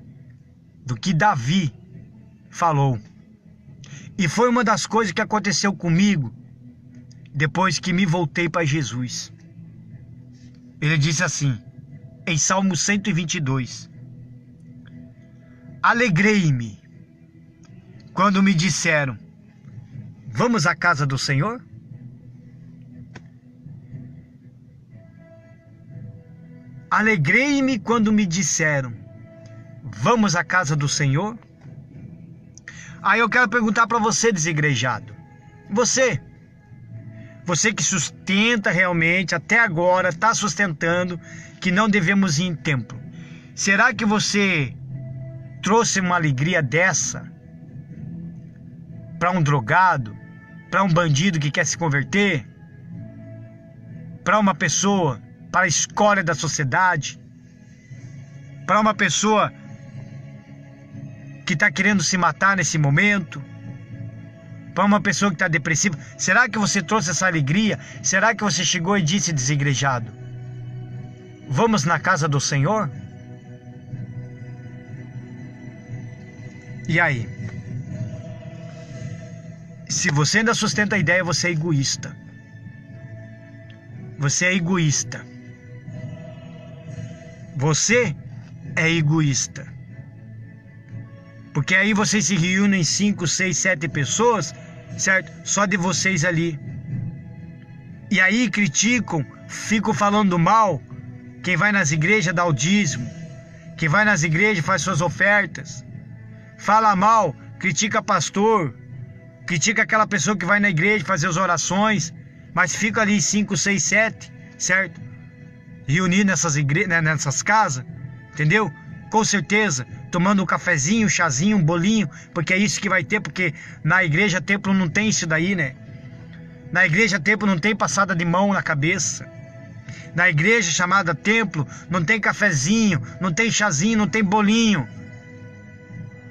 falou. E foi uma das coisas que aconteceu comigo depois que me voltei para Jesus. Ele disse assim, em Salmo 122: Alegrei-me quando me disseram, vamos à casa do Senhor? Alegrei-me quando me disseram, vamos à casa do Senhor? Aí eu quero perguntar para você, desigrejado. Você que sustenta realmente, até agora, está sustentando que não devemos ir em templo. Será que você trouxe uma alegria dessa para um drogado, para um bandido que quer se converter, para uma pessoa, para a escória da sociedade, para uma pessoa que está querendo se matar nesse momento, para uma pessoa que está depressiva? Será que você trouxe essa alegria? Será que você chegou e disse, desigrejado, vamos na casa do Senhor? E aí? Se você ainda sustenta a ideia, você é egoísta. Você é egoísta. Você é egoísta. Porque aí vocês se reúnem 5, 6, 7 pessoas, certo? Só de vocês ali. E aí criticam, ficam falando mal. Quem vai nas igrejas dá o dízimo. Quem vai nas igrejas faz suas ofertas. Fala mal, critica pastor. Critica aquela pessoa que vai na igreja fazer as orações. Mas fica ali 5, 6, 7, certo? Reunido nessas casas, entendeu? Com certeza, tomando um cafezinho, um chazinho, um bolinho, porque é isso que vai ter, porque na igreja templo não tem isso daí, né? Na igreja templo não tem passada de mão na cabeça. Na igreja chamada templo não tem cafezinho, não tem chazinho, não tem bolinho.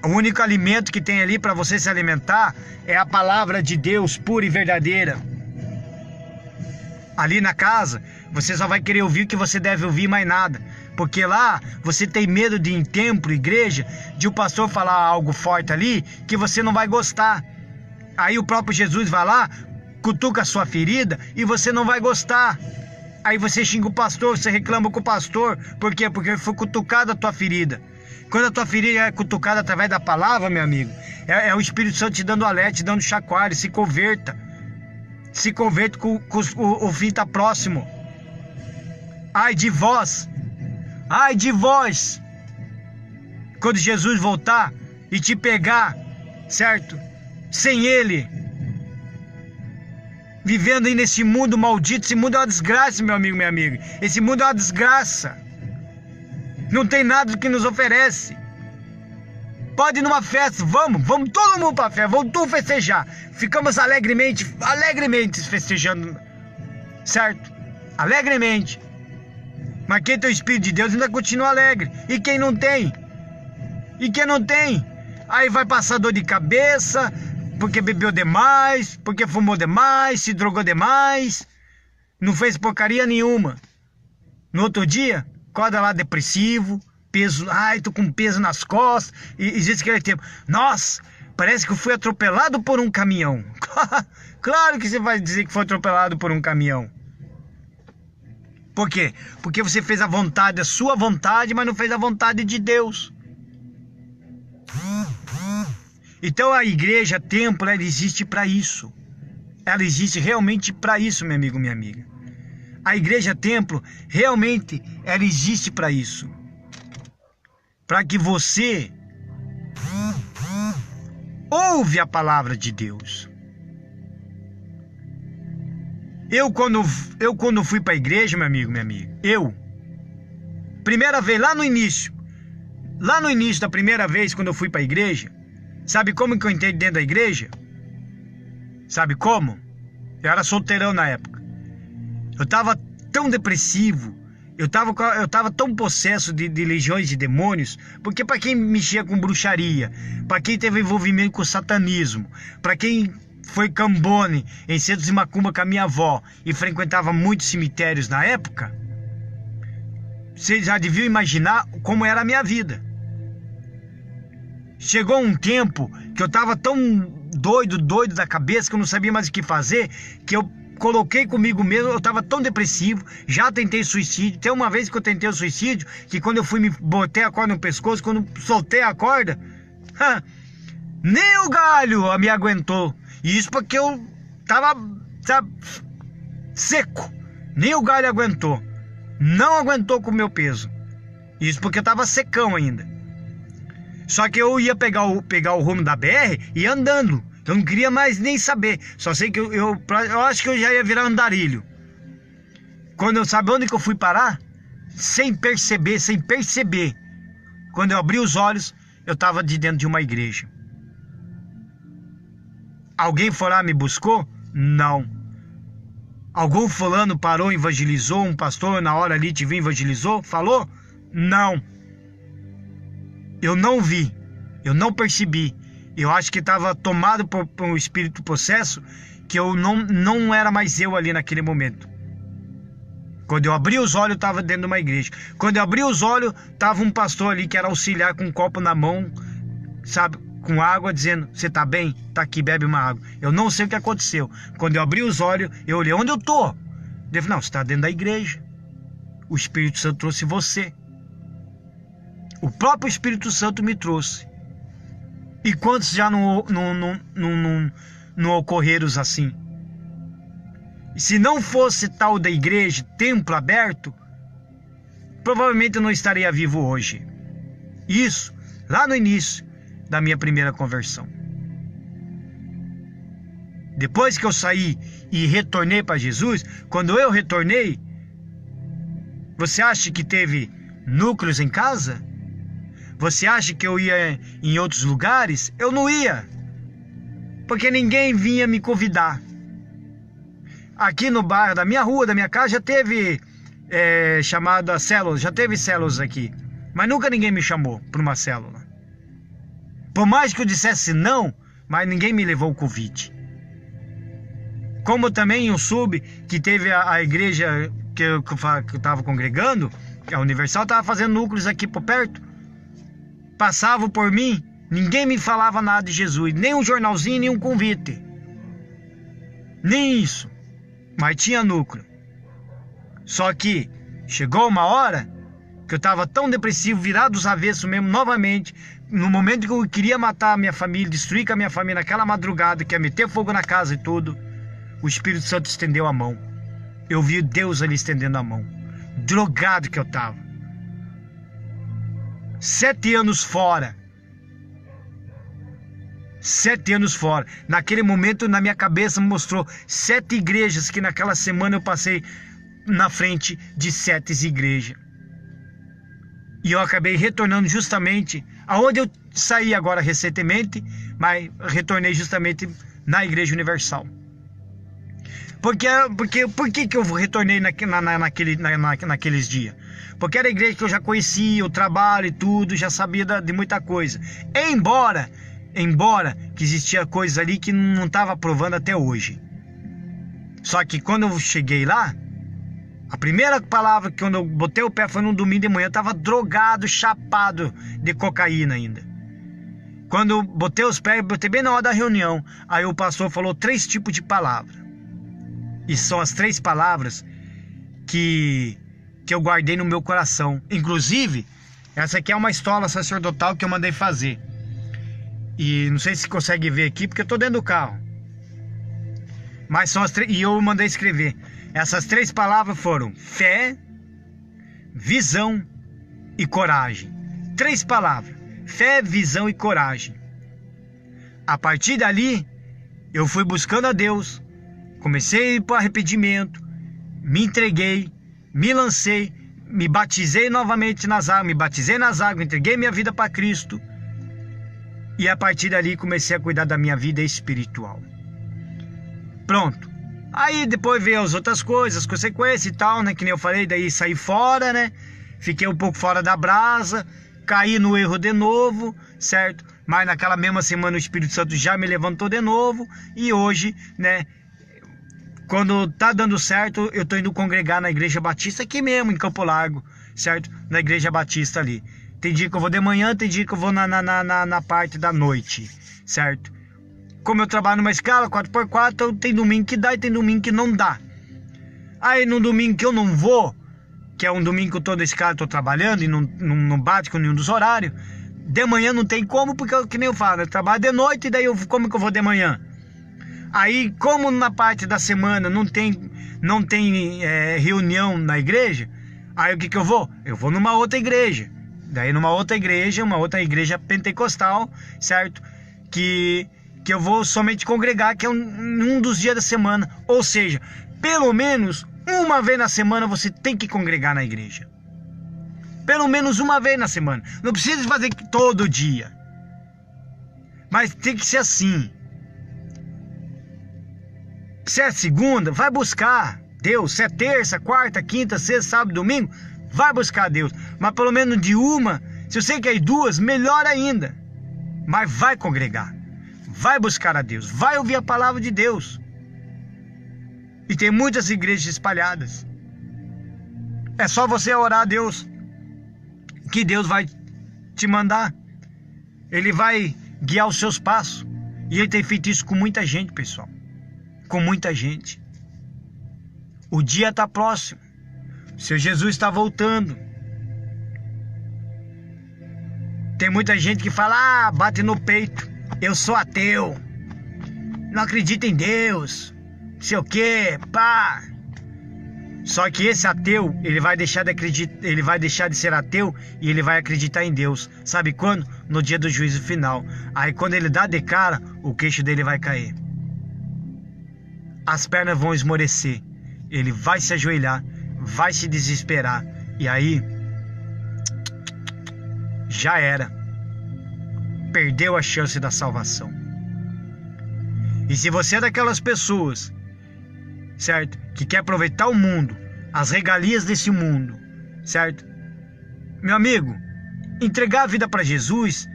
O único alimento que tem ali para você se alimentar é a palavra de Deus pura e verdadeira. Ali na casa, você só vai querer ouvir o que você deve ouvir, mais nada. Porque lá, você tem medo de ir em templo, igreja, de o pastor falar algo forte ali, que você não vai gostar. Aí o próprio Jesus vai lá, cutuca a sua ferida, e você não vai gostar. Aí você xinga o pastor, você reclama com o pastor. Por quê? Porque foi cutucada a tua ferida. Quando a tua ferida é cutucada através da palavra, meu amigo, é o Espírito Santo te dando alerta, te dando chacoalho, se converta. Se converte, o fim está próximo. Ai de vós, quando Jesus voltar e te pegar, certo? Sem Ele, vivendo aí nesse mundo maldito. Esse mundo é uma desgraça, meu amigo, minha amiga. Esse mundo é uma desgraça. Não tem nada que nos oferece. Pode ir numa festa, vamos todo mundo pra festa, vamos tudo festejar. Ficamos alegremente festejando, certo? Alegremente. Mas quem tem o Espírito de Deus ainda continua alegre. E quem não tem? Aí vai passar dor de cabeça, porque bebeu demais, porque fumou demais, se drogou demais, não fez porcaria nenhuma. No outro dia, acorda lá depressivo, peso, tô com peso nas costas, e existe aquele tempo, nossa, parece que eu fui atropelado por um caminhão. Claro que você vai dizer que foi atropelado por um caminhão. Por quê? Porque você fez a sua vontade, mas não fez a vontade de Deus. Então a igreja, templo, ela existe para isso. Ela existe realmente para isso, meu amigo, minha amiga. A igreja, templo, realmente, ela existe para isso. Para que você ouve a palavra de Deus. Eu quando fui para a igreja, meu amigo, minha amiga, primeira vez, lá no início da primeira vez, quando eu fui para a igreja, sabe como que eu entrei dentro da igreja? Sabe como? Eu era solteirão na época. Eu tava tão depressivo, eu tava tão possesso de legiões de demônios, porque para quem mexia com bruxaria, para quem teve envolvimento com satanismo, para quem foi cambone em centros de macumba com a minha avó e frequentava muitos cemitérios na época, você já devia imaginar como era a minha vida. Chegou um tempo que eu tava tão doido da cabeça, que eu não sabia mais o que fazer, que eu coloquei comigo mesmo, eu tava tão depressivo, já tentei suicídio. Tem uma vez que eu tentei o suicídio, que quando eu fui me botei a corda no pescoço, quando soltei a corda, nem o galho me aguentou. E isso porque eu tava, sabe, seco. Nem o galho aguentou. Não aguentou com o meu peso. Isso porque eu tava secão ainda. Só que eu ia pegar o rumo da BR e ia andando. Eu não queria mais nem saber. Só sei que eu acho que eu já ia virar andarilho. Sabe onde que eu fui parar? Sem perceber. Quando eu abri os olhos, eu tava de dentro de uma igreja. Alguém foi lá e me buscou? Não. Algum fulano parou, evangelizou, um pastor na hora ali te viu, evangelizou, falou? Não. Eu não vi, eu não percebi. Eu acho que estava tomado por um espírito possesso, que eu não era mais eu ali naquele momento. Quando eu abri os olhos, eu estava dentro de uma igreja. Quando eu abri os olhos, estava um pastor ali que era auxiliar com um copo na mão, sabe, com água, dizendo, você tá bem? Tá aqui, bebe uma água. Eu não sei o que aconteceu. Quando eu abri os olhos, eu olhei, onde eu tô? Ele falou, não, você está dentro da igreja. O Espírito Santo trouxe você. O próprio Espírito Santo me trouxe. E quantos já não ocorreram assim? E se não fosse tal da igreja, templo aberto, provavelmente eu não estaria vivo hoje. Isso, lá no início da minha primeira conversão. Depois que eu saí e retornei para Jesus, quando eu retornei, você acha que teve núcleos em casa? Você acha que eu ia em outros lugares? Eu não ia, porque ninguém vinha me convidar. Aqui no bairro da minha rua, da minha casa, já teve chamada células, já teve células aqui, mas nunca ninguém me chamou para uma célula. Por mais que eu dissesse não, mas ninguém me levou o convite. Como também o sub, que teve a igreja que eu estava congregando, a Universal, estava fazendo núcleos aqui por perto. Passavam por mim, ninguém me falava nada de Jesus, nem um jornalzinho, nem um convite. Nem isso. Mas tinha núcleo. Só que chegou uma hora que eu estava tão depressivo, virado dos avessos mesmo, novamente, no momento que eu queria matar a minha família, destruir com a minha família naquela madrugada, que ia meter fogo na casa e tudo, o Espírito Santo estendeu a mão. Eu vi Deus ali estendendo a mão. Drogado que eu estava. 7 anos fora. 7 anos fora. Naquele momento, na minha cabeça, mostrou 7 igrejas, que naquela semana eu passei na frente de 7 igrejas. E eu acabei retornando justamente aonde eu saí agora recentemente, mas retornei justamente na Igreja Universal. Por que eu retornei naqueles dias? Porque era a igreja que eu já conhecia, o trabalho e tudo, já sabia de muita coisa. Embora que existia coisa ali que não estava provando até hoje. Só que quando eu cheguei lá, a primeira palavra que quando eu botei o pé foi num domingo de manhã, eu estava drogado, chapado de cocaína ainda. Quando eu botei os pés, botei bem na hora da reunião, aí o pastor falou 3 tipos de palavra. E são as 3 palavras que eu guardei no meu coração. Inclusive, essa aqui é uma estola sacerdotal que eu mandei fazer. E não sei se consegue ver aqui, porque eu tô dentro do carro. Mas são e eu mandei escrever. Essas 3 palavras foram fé, visão e coragem. 3 palavras: fé, visão e coragem. A partir dali, eu fui buscando a Deus. Comecei para arrependimento, me entreguei, me lancei, me batizei novamente nas águas, entreguei minha vida para Cristo. E a partir dali comecei a cuidar da minha vida espiritual. Pronto. Aí depois veio as outras coisas, consequências e tal, né? Que nem eu falei, daí saí fora, né? Fiquei um pouco fora da brasa, caí no erro de novo, certo? Mas naquela mesma semana o Espírito Santo já me levantou de novo. E hoje, né? Quando tá dando certo, eu tô indo congregar na Igreja Batista aqui mesmo, em Campo Largo, certo? Na Igreja Batista ali. Tem dia que eu vou de manhã, tem dia que eu vou na parte da noite, certo? Como eu trabalho numa escala 4x4, tem domingo que dá e tem domingo que não dá. Aí no domingo que eu não vou, que é um domingo que eu tô na escala, tô trabalhando e não bate com nenhum dos horários, de manhã não tem como, porque que nem eu falo, eu trabalho de noite e daí como que eu vou de manhã? Aí, como na parte da semana não tem reunião na igreja, aí o que eu vou? Eu vou numa outra igreja. Daí uma outra igreja pentecostal, certo? Que eu vou somente congregar, que é um dos dias da semana. Ou seja, pelo menos uma vez na semana você tem que congregar na igreja. Pelo menos uma vez na semana. Não precisa fazer todo dia. Mas tem que ser assim. Se é segunda, vai buscar Deus. Se é terça, quarta, quinta, sexta, sábado, domingo, vai buscar Deus. Mas pelo menos de uma, se você quer ir 2, melhor ainda. Mas vai congregar. Vai buscar a Deus. Vai ouvir a palavra de Deus. E tem muitas igrejas espalhadas. É só você orar a Deus, que Deus vai te mandar. Ele vai guiar os seus passos. E Ele tem feito isso com muita gente, pessoal. Com muita gente. O dia está próximo. O Senhor Jesus está voltando. Tem muita gente que fala, bate no peito, eu sou ateu, não acredito em Deus, não sei o que, pá. Só que esse ateu, ele vai deixar de acreditar, ele vai deixar de ser ateu e ele vai acreditar em Deus. Sabe quando? No dia do juízo final. Aí quando ele dá de cara, o queixo dele vai cair. As pernas vão esmorecer. Ele vai se ajoelhar, vai se desesperar. E aí, já era. Perdeu a chance da salvação. E se você é daquelas pessoas, certo? Que quer aproveitar o mundo, as regalias desse mundo, certo? Meu amigo, entregar a vida para Jesus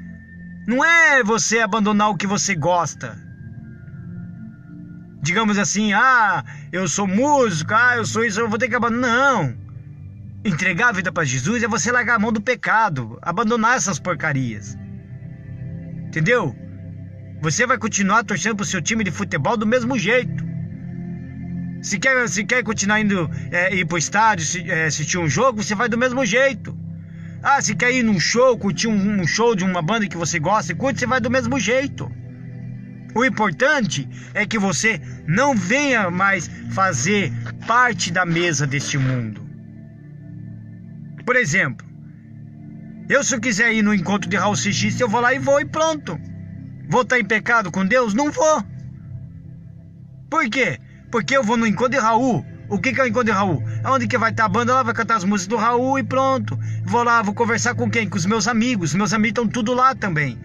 não é você abandonar o que você gosta. Digamos assim, eu sou músico, eu sou isso, eu vou ter que abandonar. Não. Entregar a vida para Jesus é você largar a mão do pecado, abandonar essas porcarias. Entendeu? Você vai continuar torcendo pro seu time de futebol do mesmo jeito. Se quer continuar indo ir pro estádio, assistir um jogo, você vai do mesmo jeito. Se quer ir num show, curtir um show de uma banda que você gosta e curte, você vai do mesmo jeito. O importante é que você não venha mais fazer parte da mesa deste mundo. Por exemplo, se eu quiser ir no encontro de Raul Seixista, eu vou lá e vou e pronto. Vou estar em pecado com Deus? Não vou. Por quê? Porque eu vou no encontro de Raul, O que eu encontro em Raul? Onde que vai estar a banda lá? Vai cantar as músicas do Raul e pronto. Vou lá, vou conversar com quem? Com os meus amigos. Meus amigos estão tudo lá também,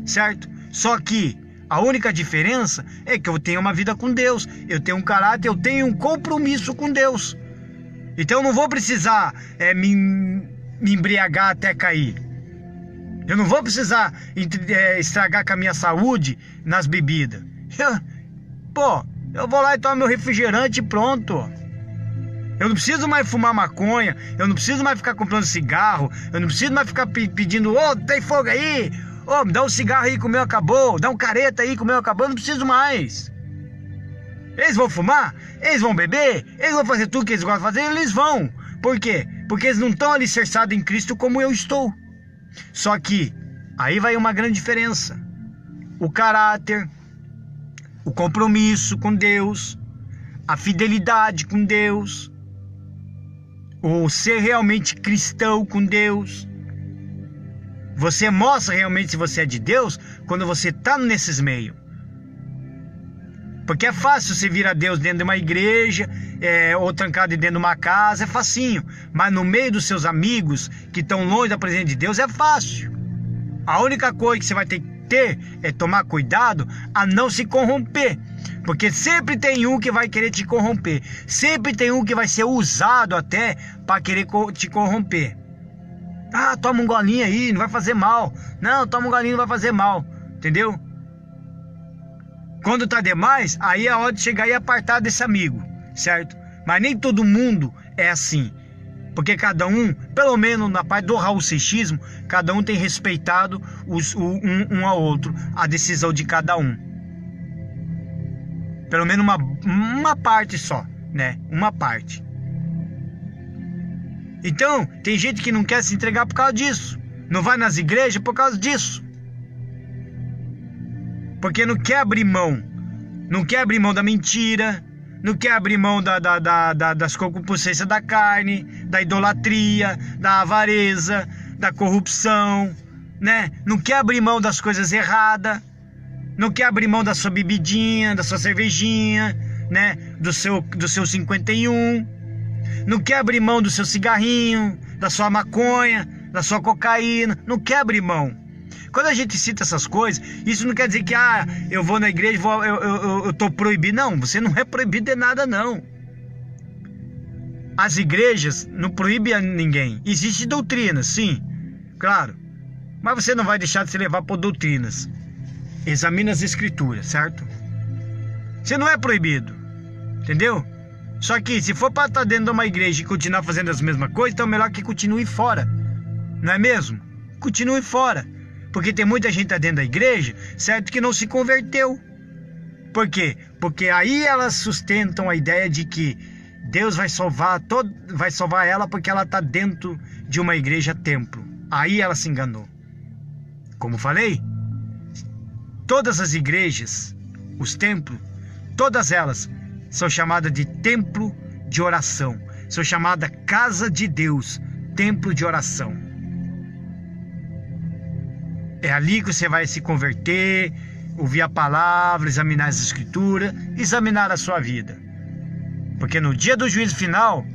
certo? Só que a única diferença é que eu tenho uma vida com Deus. Eu tenho um caráter, eu tenho um compromisso com Deus. Então eu não vou precisar me embriagar até cair. Eu não vou precisar estragar com a minha saúde nas bebidas. Eu vou lá e tomo meu refrigerante e pronto. Eu não preciso mais fumar maconha. Eu não preciso mais ficar comprando cigarro. Eu não preciso mais ficar pedindo: tem fogo aí? Me dá um cigarro aí que o meu acabou. Dá um careta aí que o meu acabou. Eu não preciso mais. Eles vão fumar? Eles vão beber? Eles vão fazer tudo que eles gostam de fazer? Eles vão. Por quê? Porque eles não estão alicerçados em Cristo como eu estou. Só que aí vai uma grande diferença. O caráter, o compromisso com Deus, a fidelidade com Deus, o ser realmente cristão com Deus. Você mostra realmente se você é de Deus quando você está nesses meios. Porque é fácil você vir a Deus dentro de uma igreja, ou trancado dentro de uma casa, é facinho. Mas no meio dos seus amigos que estão longe da presença de Deus é fácil. A única coisa que você vai ter que ter é tomar cuidado a não se corromper. Porque sempre tem um que vai querer te corromper. Sempre tem um que vai ser usado até para querer te corromper. Toma um golinho aí, não vai fazer mal. Não, toma um golinho, não vai fazer mal. Entendeu? Quando tá demais, aí é hora de chegar e apartar desse amigo, certo? Mas nem todo mundo é assim. Porque cada um, pelo menos na parte do Raul Seixismo, cada um tem respeitado um ao outro, a decisão de cada um. Pelo menos uma parte só, né? Uma parte. Então, tem gente que não quer se entregar por causa disso. Não vai nas igrejas por causa disso. Porque não quer abrir mão. Não quer abrir mão da mentira. Não quer abrir mão das concupiscências da carne, da idolatria, da avareza, da corrupção, né? Não quer abrir mão das coisas erradas. Não quer abrir mão da sua bebidinha, da sua cervejinha, né? Do seu 51. Não quer abrir mão do seu cigarrinho, da sua maconha, da sua cocaína. Não quer abrir mão. Quando a gente cita essas coisas, isso não quer dizer que eu vou na igreja, eu tô proibido. Não, você não é proibido de nada, não. As igrejas não proíbem a ninguém. Existe doutrina, sim, claro. Mas você não vai deixar de se levar por doutrinas. Examine as escrituras, certo? Você não é proibido, entendeu? Só que se for para estar dentro de uma igreja e continuar fazendo as mesmas coisas, então é melhor que continue fora. Não é mesmo? Continue fora. Porque tem muita gente dentro da igreja, certo, que não se converteu. Por quê? Porque aí elas sustentam a ideia de que Deus vai salvar ela porque ela está dentro de uma igreja templo. Aí ela se enganou. Como falei, todas as igrejas, os templos, todas elas são chamadas de templo de oração. São chamadas casa de Deus, templo de oração. É ali que você vai se converter, ouvir a palavra, examinar as escrituras, examinar a sua vida. Porque no dia do juízo final,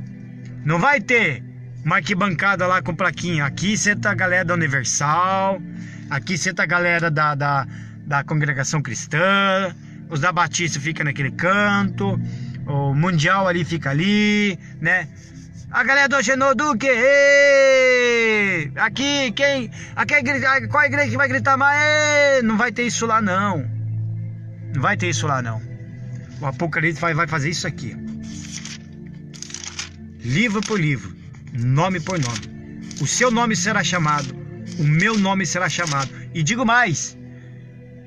não vai ter uma arquibancada lá com plaquinha. Aqui senta a galera da Universal, aqui senta a galera da Congregação Cristã, os da Batista ficam naquele canto, o Mundial ali fica ali, né? A galera do Genoduque, aqui, qual a igreja que vai gritar mais? Não vai ter isso lá não. Não vai ter isso lá não. O Apocalipse vai fazer isso aqui. Livro por livro, nome por nome. O seu nome será chamado, o meu nome será chamado. E digo mais,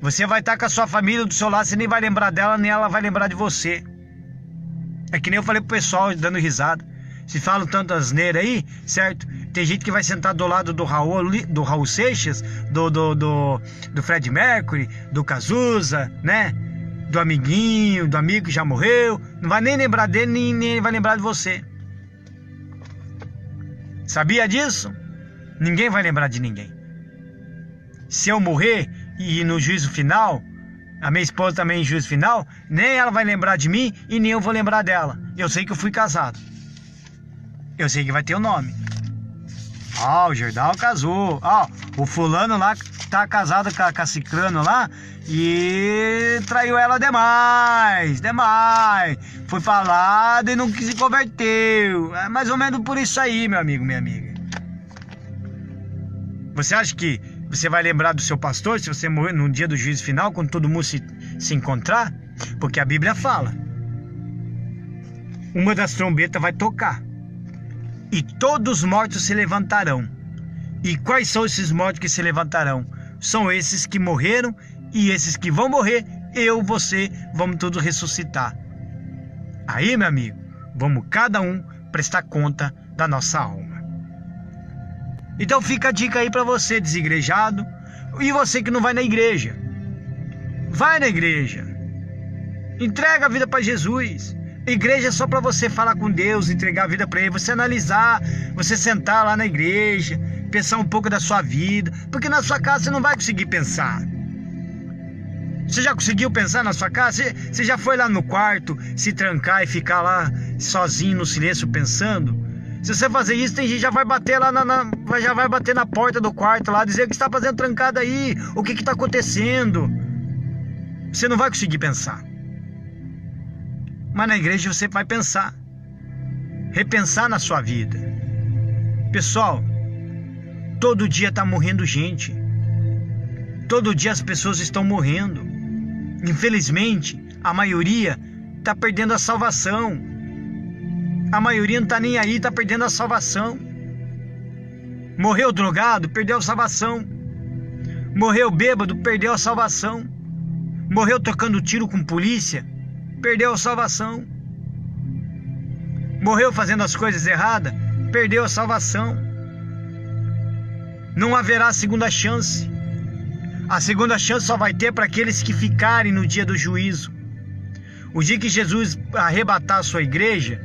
você vai estar com a sua família do seu lado, você nem vai lembrar dela, nem ela vai lembrar de você. É que nem eu falei pro pessoal dando risada. Se falam tanto asneira aí, certo? Tem gente que vai sentar do lado do Raul Seixas, do Fred Mercury, do Cazuza, né? Do amiguinho, do amigo que já morreu. Não vai nem lembrar dele, nem vai lembrar de você. Sabia disso? Ninguém vai lembrar de ninguém. Se eu morrer e no juízo final, a minha esposa também em juízo final, nem ela vai lembrar de mim e nem eu vou lembrar dela. Eu sei que eu fui casado. Eu sei que vai ter o nome. O Gerdau casou. O fulano lá tá casado com a ciclano lá e traiu ela demais. Foi falado e não se converteu. É mais ou menos por isso aí, meu amigo, minha amiga. Você acha que você vai lembrar do seu pastor se você morrer no dia do juízo final, quando todo mundo se encontrar? Porque a Bíblia fala: uma das trombetas vai tocar e todos os mortos se levantarão. E quais são esses mortos que se levantarão? São esses que morreram e esses que vão morrer. Eu, você, vamos todos ressuscitar. Aí, meu amigo, vamos cada um prestar conta da nossa alma. Então fica a dica aí para você, desigrejado, e você que não vai na igreja. Vai na igreja. Entrega a vida para Jesus. Igreja é só para você falar com Deus, entregar a vida para Ele, você analisar, você sentar lá na igreja, pensar um pouco da sua vida, porque na sua casa você não vai conseguir pensar. Você já conseguiu pensar na sua casa? Você já foi lá no quarto, se trancar e ficar lá sozinho no silêncio pensando? Se você fazer isso, tem gente que já vai bater lá já vai bater na porta do quarto lá, dizer o que está fazendo trancado aí, o que está acontecendo. Você não vai conseguir pensar. Mas na igreja você vai pensar, repensar na sua vida. Pessoal, todo dia está morrendo gente. Todo dia as pessoas estão morrendo. Infelizmente, a maioria está perdendo a salvação. A maioria não está nem aí, está perdendo a salvação. Morreu drogado, perdeu a salvação. Morreu bêbado, perdeu a salvação. Morreu tocando tiro com polícia, perdeu a salvação. Morreu fazendo as coisas erradas, perdeu a salvação. Não haverá segunda chance. A segunda chance só vai ter para aqueles que ficarem no dia do juízo. O dia que Jesus arrebatar a sua igreja,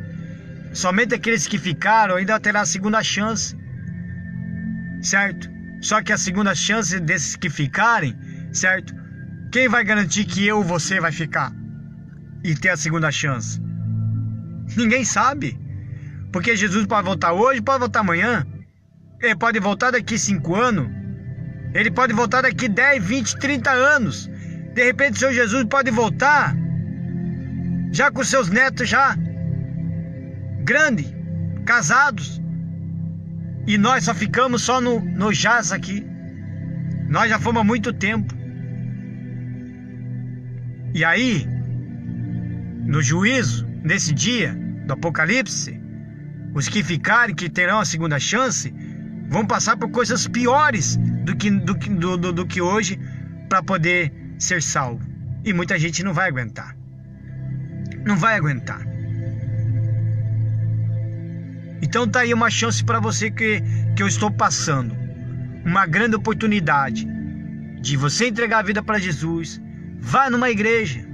somente aqueles que ficaram ainda terá a segunda chance, certo? Só que a segunda chance desses que ficarem, certo? Quem vai garantir que eu ou você vai ficar e ter a segunda chance? Ninguém sabe. Porque Jesus pode voltar hoje, pode voltar amanhã. Ele pode voltar daqui 5 anos. Ele pode voltar daqui 10, 20, 30 anos. De repente o Senhor Jesus pode voltar já com seus netos já grandes, casados. E nós só ficamos só no jazz aqui. Nós já fomos há muito tempo. E aí, no juízo, nesse dia do Apocalipse, os que ficarem, que terão a segunda chance, vão passar por coisas piores do que hoje para poder ser salvo. E muita gente não vai aguentar. Não vai aguentar. Então tá aí uma chance para você que eu estou passando. Uma grande oportunidade de você entregar a vida para Jesus. Vai numa igreja.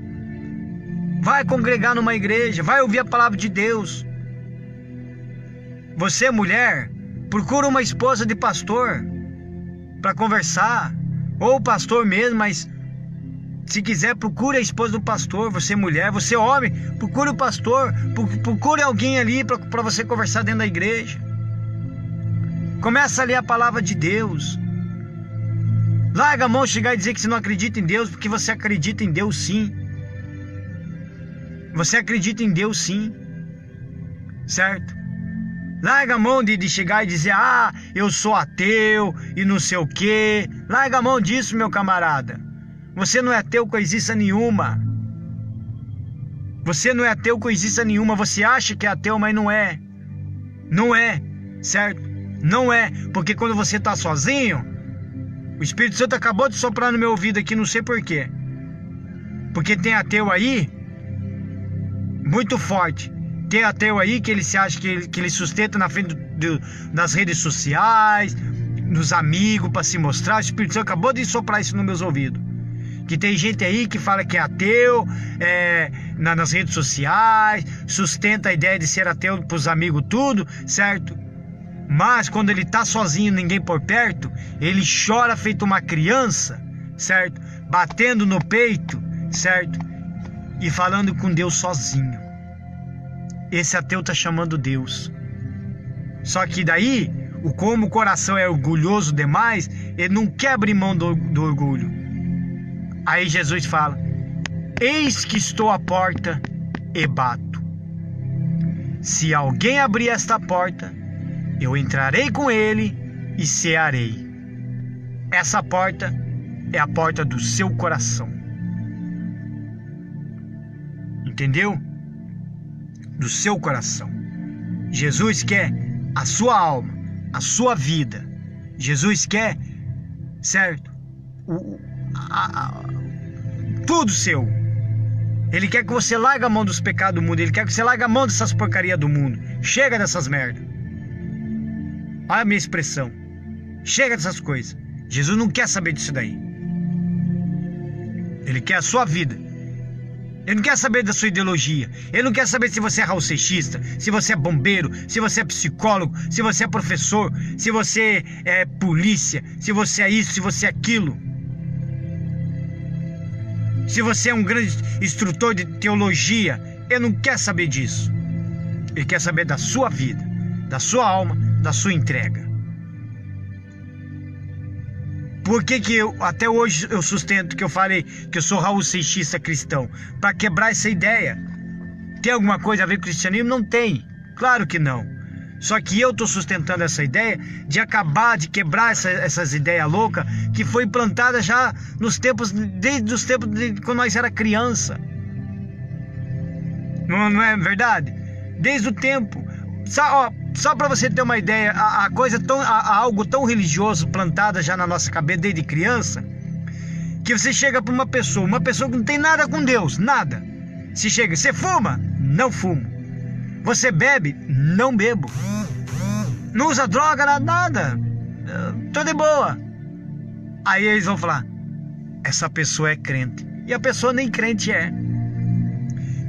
Vai congregar numa igreja. Vai ouvir a palavra de Deus. Você, mulher, procura uma esposa de pastor para conversar. Ou o pastor mesmo, mas se quiser, procure a esposa do pastor. Você, mulher, você, homem, procure o pastor. Procure alguém ali para você conversar dentro da igreja. Começa a ler a palavra de Deus. Larga a mão, chegar e dizer que você não acredita em Deus, porque você acredita em Deus sim. Você acredita em Deus sim. Certo? Larga a mão de chegar e dizer, eu sou ateu e não sei o quê. Larga a mão disso, meu camarada. Você não é ateu coisíssima nenhuma. Você não é ateu coisíssima nenhuma. Você acha que é ateu, mas não é. Não é, certo? Não é, porque quando você está sozinho, o Espírito Santo acabou de soprar no meu ouvido aqui, não sei porquê. Porque tem ateu aí, muito forte. Tem ateu aí que ele se acha que ele sustenta na frente das redes sociais, nos amigos, para se mostrar. O Espírito Santo acabou de soprar isso nos meus ouvidos. Que tem gente aí que fala que é ateu, nas redes sociais, sustenta a ideia de ser ateu para os amigos tudo, certo? Mas quando ele está sozinho, ninguém por perto, ele chora feito uma criança, certo? Batendo no peito, certo? E falando com Deus sozinho. Esse ateu tá chamando Deus. Só que daí, como o coração é orgulhoso demais, ele não quer abrir mão do orgulho. Aí Jesus fala: eis que estou à porta e bato. Se alguém abrir esta porta, eu entrarei com ele e cearei. Essa porta é a porta do seu coração. Entendeu? Do seu coração. Jesus quer a sua alma, a sua vida. Jesus quer, certo? Tudo seu. Ele quer que você largue a mão dos pecados do mundo. Ele quer que você largue a mão dessas porcarias do mundo. Chega dessas merdas. Olha a minha expressão. Chega dessas coisas. Jesus não quer saber disso daí. Ele quer a sua vida. Ele não quer saber da sua ideologia. Ele não quer saber se você é raucexista, se você é bombeiro, se você é psicólogo, se você é professor, se você é polícia, se você é isso, se você é aquilo. Se você é um grande instrutor de teologia, ele não quer saber disso. Ele quer saber da sua vida, da sua alma, da sua entrega. Por que até hoje eu sustento que eu falei que eu sou raucexista cristão? Para quebrar essa ideia. Tem alguma coisa a ver com o cristianismo? Não tem. Claro que não. Só que eu estou sustentando essa ideia de acabar, de quebrar essas ideias loucas que foi implantada já nos tempos, desde os tempos de quando nós era criança. Não é verdade? Desde o tempo. Só para você ter uma ideia, algo tão religioso plantado já na nossa cabeça desde criança, que você chega para uma pessoa que não tem nada com Deus, nada. Se chega, você fuma? Não fumo. Você bebe? Não bebo. Não usa droga, nada. Tô de boa. Aí eles vão falar: essa pessoa é crente. E a pessoa nem crente é.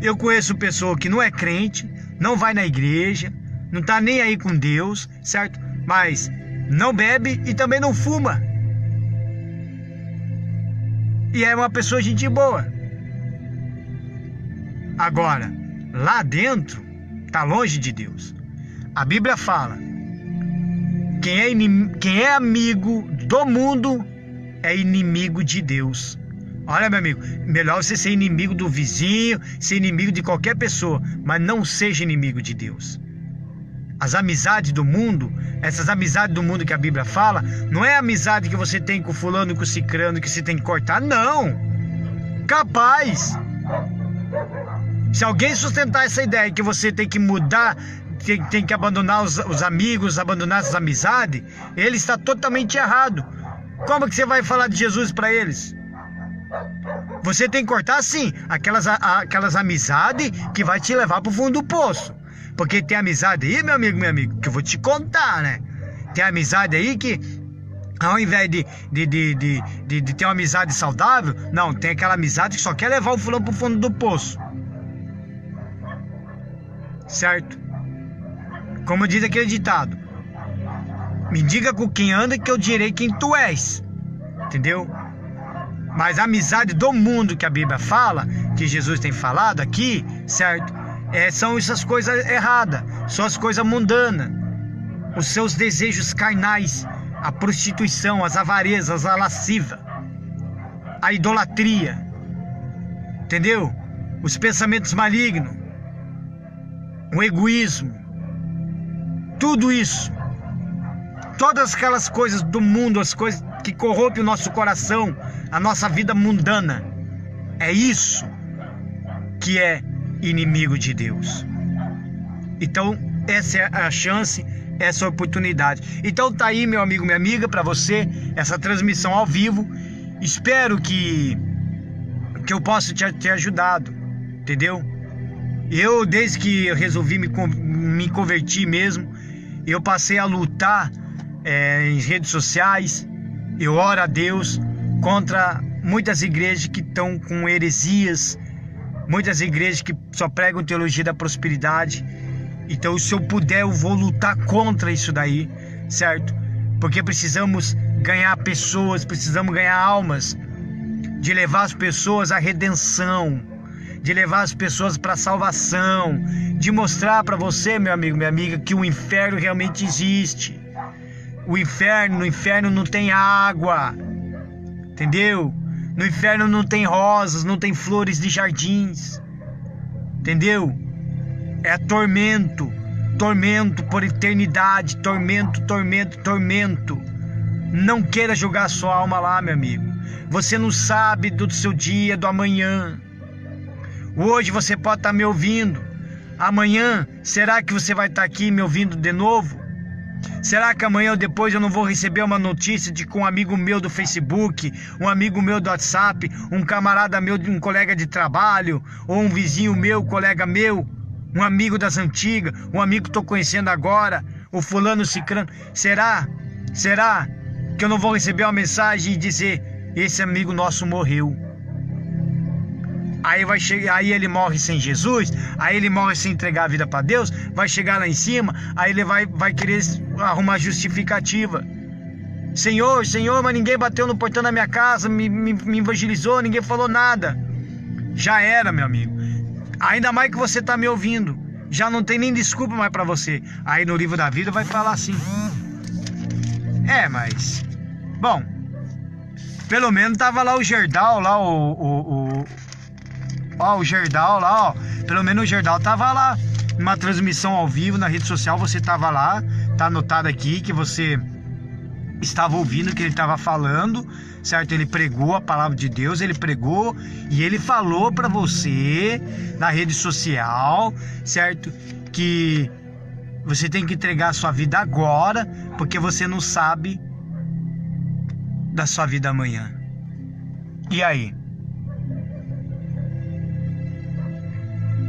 Eu conheço pessoa que não é crente, não vai na igreja, não tá nem aí com Deus, certo? Mas não bebe e também não fuma. E é uma pessoa gente boa. Agora, lá dentro, tá longe de Deus. A Bíblia fala: quem é amigo do mundo é inimigo de Deus. Olha, meu amigo, melhor você ser inimigo do vizinho, ser inimigo de qualquer pessoa, mas não seja inimigo de Deus. As amizades do mundo, essas amizades do mundo que a Bíblia fala, não é a amizade que você tem com fulano e com cicrano que você tem que cortar, não. Capaz. Se alguém sustentar essa ideia que você tem que mudar, tem que abandonar os amigos, abandonar as amizades, ele está totalmente errado. Como que você vai falar de Jesus para eles? Você tem que cortar, sim, aquelas amizades que vai te levar pro fundo do poço. Porque tem amizade aí, meu amigo, que eu vou te contar, né? Tem amizade aí que, ao invés de ter uma amizade saudável, não, tem aquela amizade que só quer levar o fulano pro fundo do poço. Certo? Como diz aquele ditado: me diga com quem anda que eu direi quem tu és. Entendeu? Mas a amizade do mundo que a Bíblia fala, que Jesus tem falado aqui, certo? São essas coisas erradas, são as coisas mundanas, os seus desejos carnais, a prostituição, as avarezas, a lasciva, a idolatria, entendeu? Os pensamentos malignos, o egoísmo, tudo isso, todas aquelas coisas do mundo, as coisas que corrompem o nosso coração, a nossa vida mundana, é isso que é inimigo de Deus. Então essa é a chance, essa é a oportunidade. Então tá aí, meu amigo, minha amiga, para você essa transmissão ao vivo. Espero que eu possa te ajudado, entendeu? Eu, desde que eu resolvi me convertir mesmo, eu passei a lutar em redes sociais. Eu oro a Deus contra muitas igrejas que estão com heresias, muitas igrejas que só pregam teologia da prosperidade. Então, se eu puder, eu vou lutar contra isso daí, certo? Porque precisamos ganhar pessoas, precisamos ganhar almas. de levar as pessoas à redenção, de levar as pessoas para a salvação, de mostrar para você, meu amigo, minha amiga, que o inferno realmente existe. No inferno não tem água, entendeu? No inferno não tem rosas, não tem flores de jardins, entendeu? É tormento, tormento por eternidade, tormento, tormento, tormento. Não queira jogar a sua alma lá, meu amigo. Você não sabe do seu dia, do amanhã. Hoje você pode estar me ouvindo. Amanhã, será que você vai estar aqui me ouvindo de novo? Será que amanhã ou depois eu não vou receber uma notícia de que um amigo meu do Facebook, um amigo meu do WhatsApp, um camarada meu, um colega de trabalho, ou um vizinho meu, colega meu, um amigo das antigas, um amigo que estou conhecendo agora, o fulano cicrano? Será que eu não vou receber uma mensagem e dizer: esse amigo nosso morreu? Aí ele morre sem Jesus, aí ele morre sem entregar a vida para Deus, vai chegar lá em cima, aí ele vai querer arrumar justificativa. Senhor, mas ninguém bateu no portão da minha casa, me evangelizou, ninguém falou nada. Já era, meu amigo. Ainda mais que você está me ouvindo, já não tem nem desculpa mais para você. Aí no livro da vida vai falar assim: mas... Bom, pelo menos tava lá o Gerdau, lá o Gerdau lá, ó. Pelo menos o Gerdau tava lá, numa transmissão ao vivo na rede social, você tava lá, tá anotado aqui que você estava ouvindo o que ele estava falando, certo? Ele pregou a palavra de Deus, ele pregou e ele falou para você na rede social, certo? Que você tem que entregar a sua vida agora, porque você não sabe da sua vida amanhã. E aí?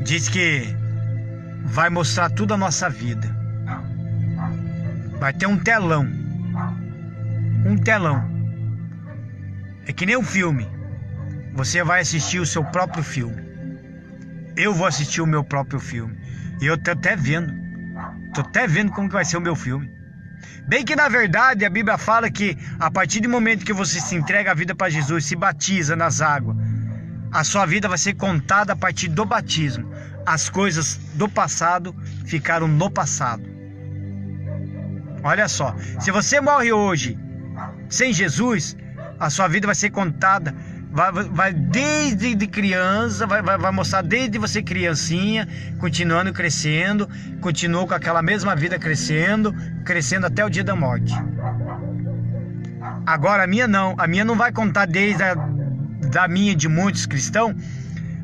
Diz que vai mostrar tudo a nossa vida. Vai ter um telão. Um telão. É que nem um filme. Você vai assistir o seu próprio filme. Eu vou assistir o meu próprio filme. E eu tô até vendo. Tô até vendo como que vai ser o meu filme. Bem que na verdade a Bíblia fala que a partir do momento que você se entrega a vida para Jesus, se batiza nas águas, a sua vida vai ser contada a partir do batismo. As coisas do passado ficaram no passado. Olha só, se você morre hoje sem Jesus, a sua vida vai ser contada, vai desde criança, vai mostrar desde você criancinha, continuando crescendo, continuou com aquela mesma vida crescendo até o dia da morte. Agora a minha não vai contar desde da minha de muitos cristãos,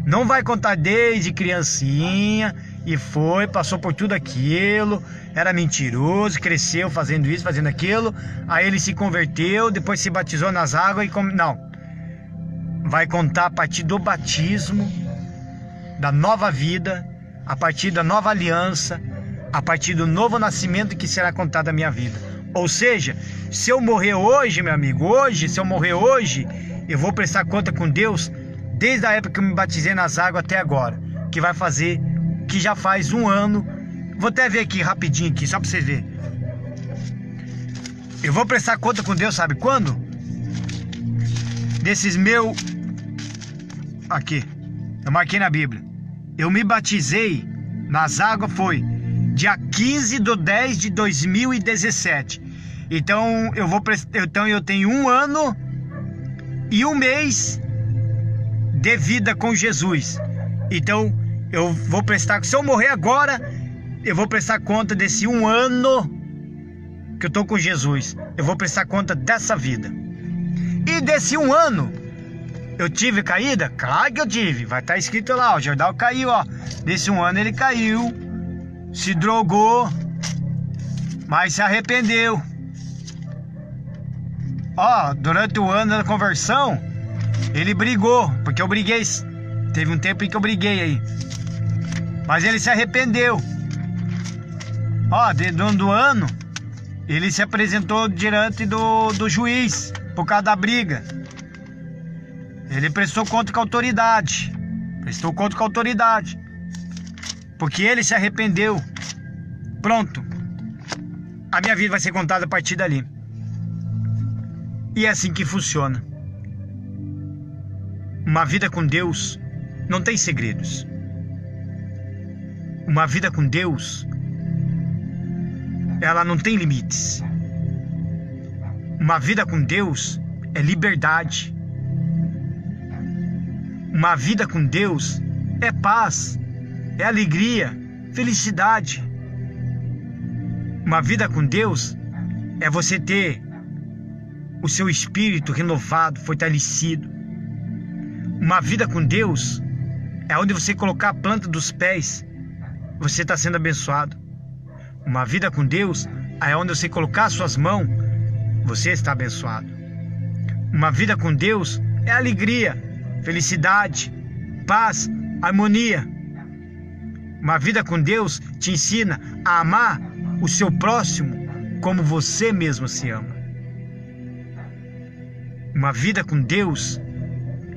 não vai contar desde criancinha e passou por tudo aquilo, era mentiroso, cresceu fazendo isso, fazendo aquilo, aí ele se converteu, depois se batizou nas águas não. Vai contar a partir do batismo, da nova vida, a partir da nova aliança, a partir do novo nascimento que será contado a minha vida. Ou seja, se eu morrer hoje, meu amigo, se eu morrer hoje, eu vou prestar conta com Deus desde a época que eu me batizei nas águas até agora, que já faz um ano. Vou até ver aqui rapidinho aqui, só para vocês verem. Eu vou prestar conta com Deus, sabe quando? Aqui, eu marquei na Bíblia. Eu me batizei nas águas foi dia 15/10/2017. Então eu tenho 1 ano e 1 mês de vida com Jesus. Então eu vou prestar, se eu morrer agora, eu vou prestar conta desse 1 ano que eu tô com Jesus. Eu vou prestar conta dessa vida. E desse 1 ano, eu tive caída? Claro que eu tive. Vai estar escrito lá, o Gerdau caiu, ó. Desse 1 ano ele caiu, se drogou, mas se arrependeu. Ó, durante o ano da conversão, ele brigou, porque eu briguei. Teve um tempo em que eu briguei aí. Mas ele se arrependeu. Ó, do ano, ele se apresentou diante do juiz por causa da briga. Ele prestou conta com a autoridade. Porque ele se arrependeu. Pronto. A minha vida vai ser contada a partir dali. E é assim que funciona. Uma vida com Deus não tem segredos. Uma vida com Deus, ela não tem limites. Uma vida com Deus é liberdade. Uma vida com Deus é paz, é alegria, felicidade. Uma vida com Deus é você ter o seu espírito renovado, fortalecido. Uma vida com Deus é onde você colocar a planta dos pés, você está sendo abençoado. Uma vida com Deus é onde você colocar as suas mãos, você está abençoado. Uma vida com Deus é alegria, felicidade, paz, harmonia. Uma vida com Deus te ensina a amar o seu próximo como você mesmo se ama. Uma vida com Deus,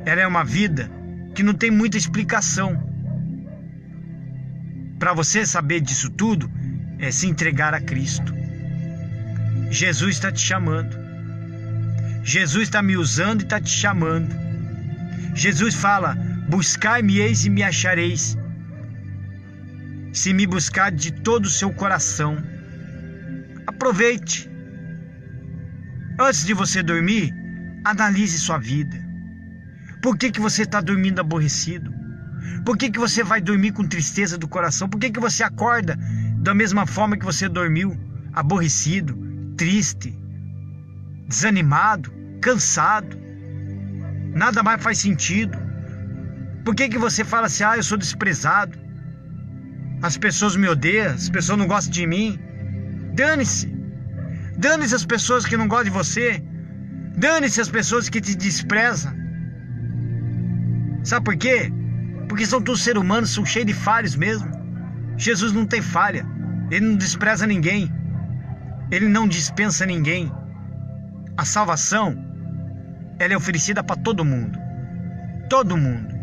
ela é uma vida que não tem muita explicação. Para você saber disso tudo, é se entregar a Cristo. Jesus está te chamando. Jesus está me usando e está te chamando. Jesus fala: buscai-me-eis e me achareis, se me buscar de todo o seu coração. Aproveite. Antes de você dormir, analise sua vida. Por que você está dormindo aborrecido? Por que você vai dormir com tristeza do coração? Por que você acorda da mesma forma que você dormiu? Aborrecido, triste, desanimado, cansado. Nada mais faz sentido. Por que você fala assim: eu sou desprezado, as pessoas me odeiam, as pessoas não gostam de mim? Dane-se. Dane-se as pessoas que não gostam de você. Dane-se as pessoas que te desprezam. Sabe por quê? Porque são todos seres humanos, são cheios de falhas mesmo. Jesus não tem falha. Ele não despreza ninguém. Ele não dispensa ninguém. A salvação, ela é oferecida para todo mundo. Todo mundo.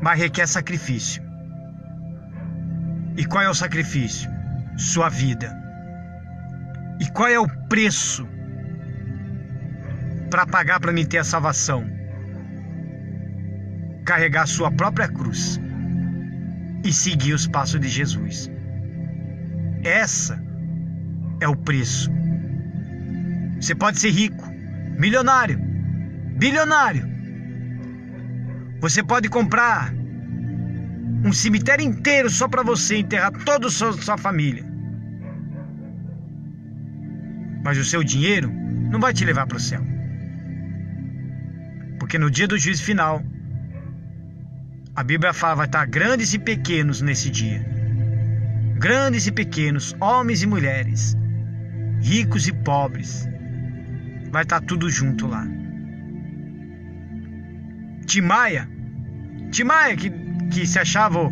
Mas requer sacrifício. E qual é o sacrifício? Sua vida. E qual é o preço para pagar para mim ter a salvação? Carregar a sua própria cruz e seguir os passos de Jesus. Essa é o preço. Você pode ser rico, milionário, bilionário. Você pode comprar um cemitério inteiro só para você enterrar toda a sua família. Mas o seu dinheiro não vai te levar para o céu. Porque no dia do juízo final, a Bíblia fala, vai estar grandes e pequenos nesse dia. Grandes e pequenos, homens e mulheres, ricos e pobres. Vai estar tudo junto lá. Timaia que se achava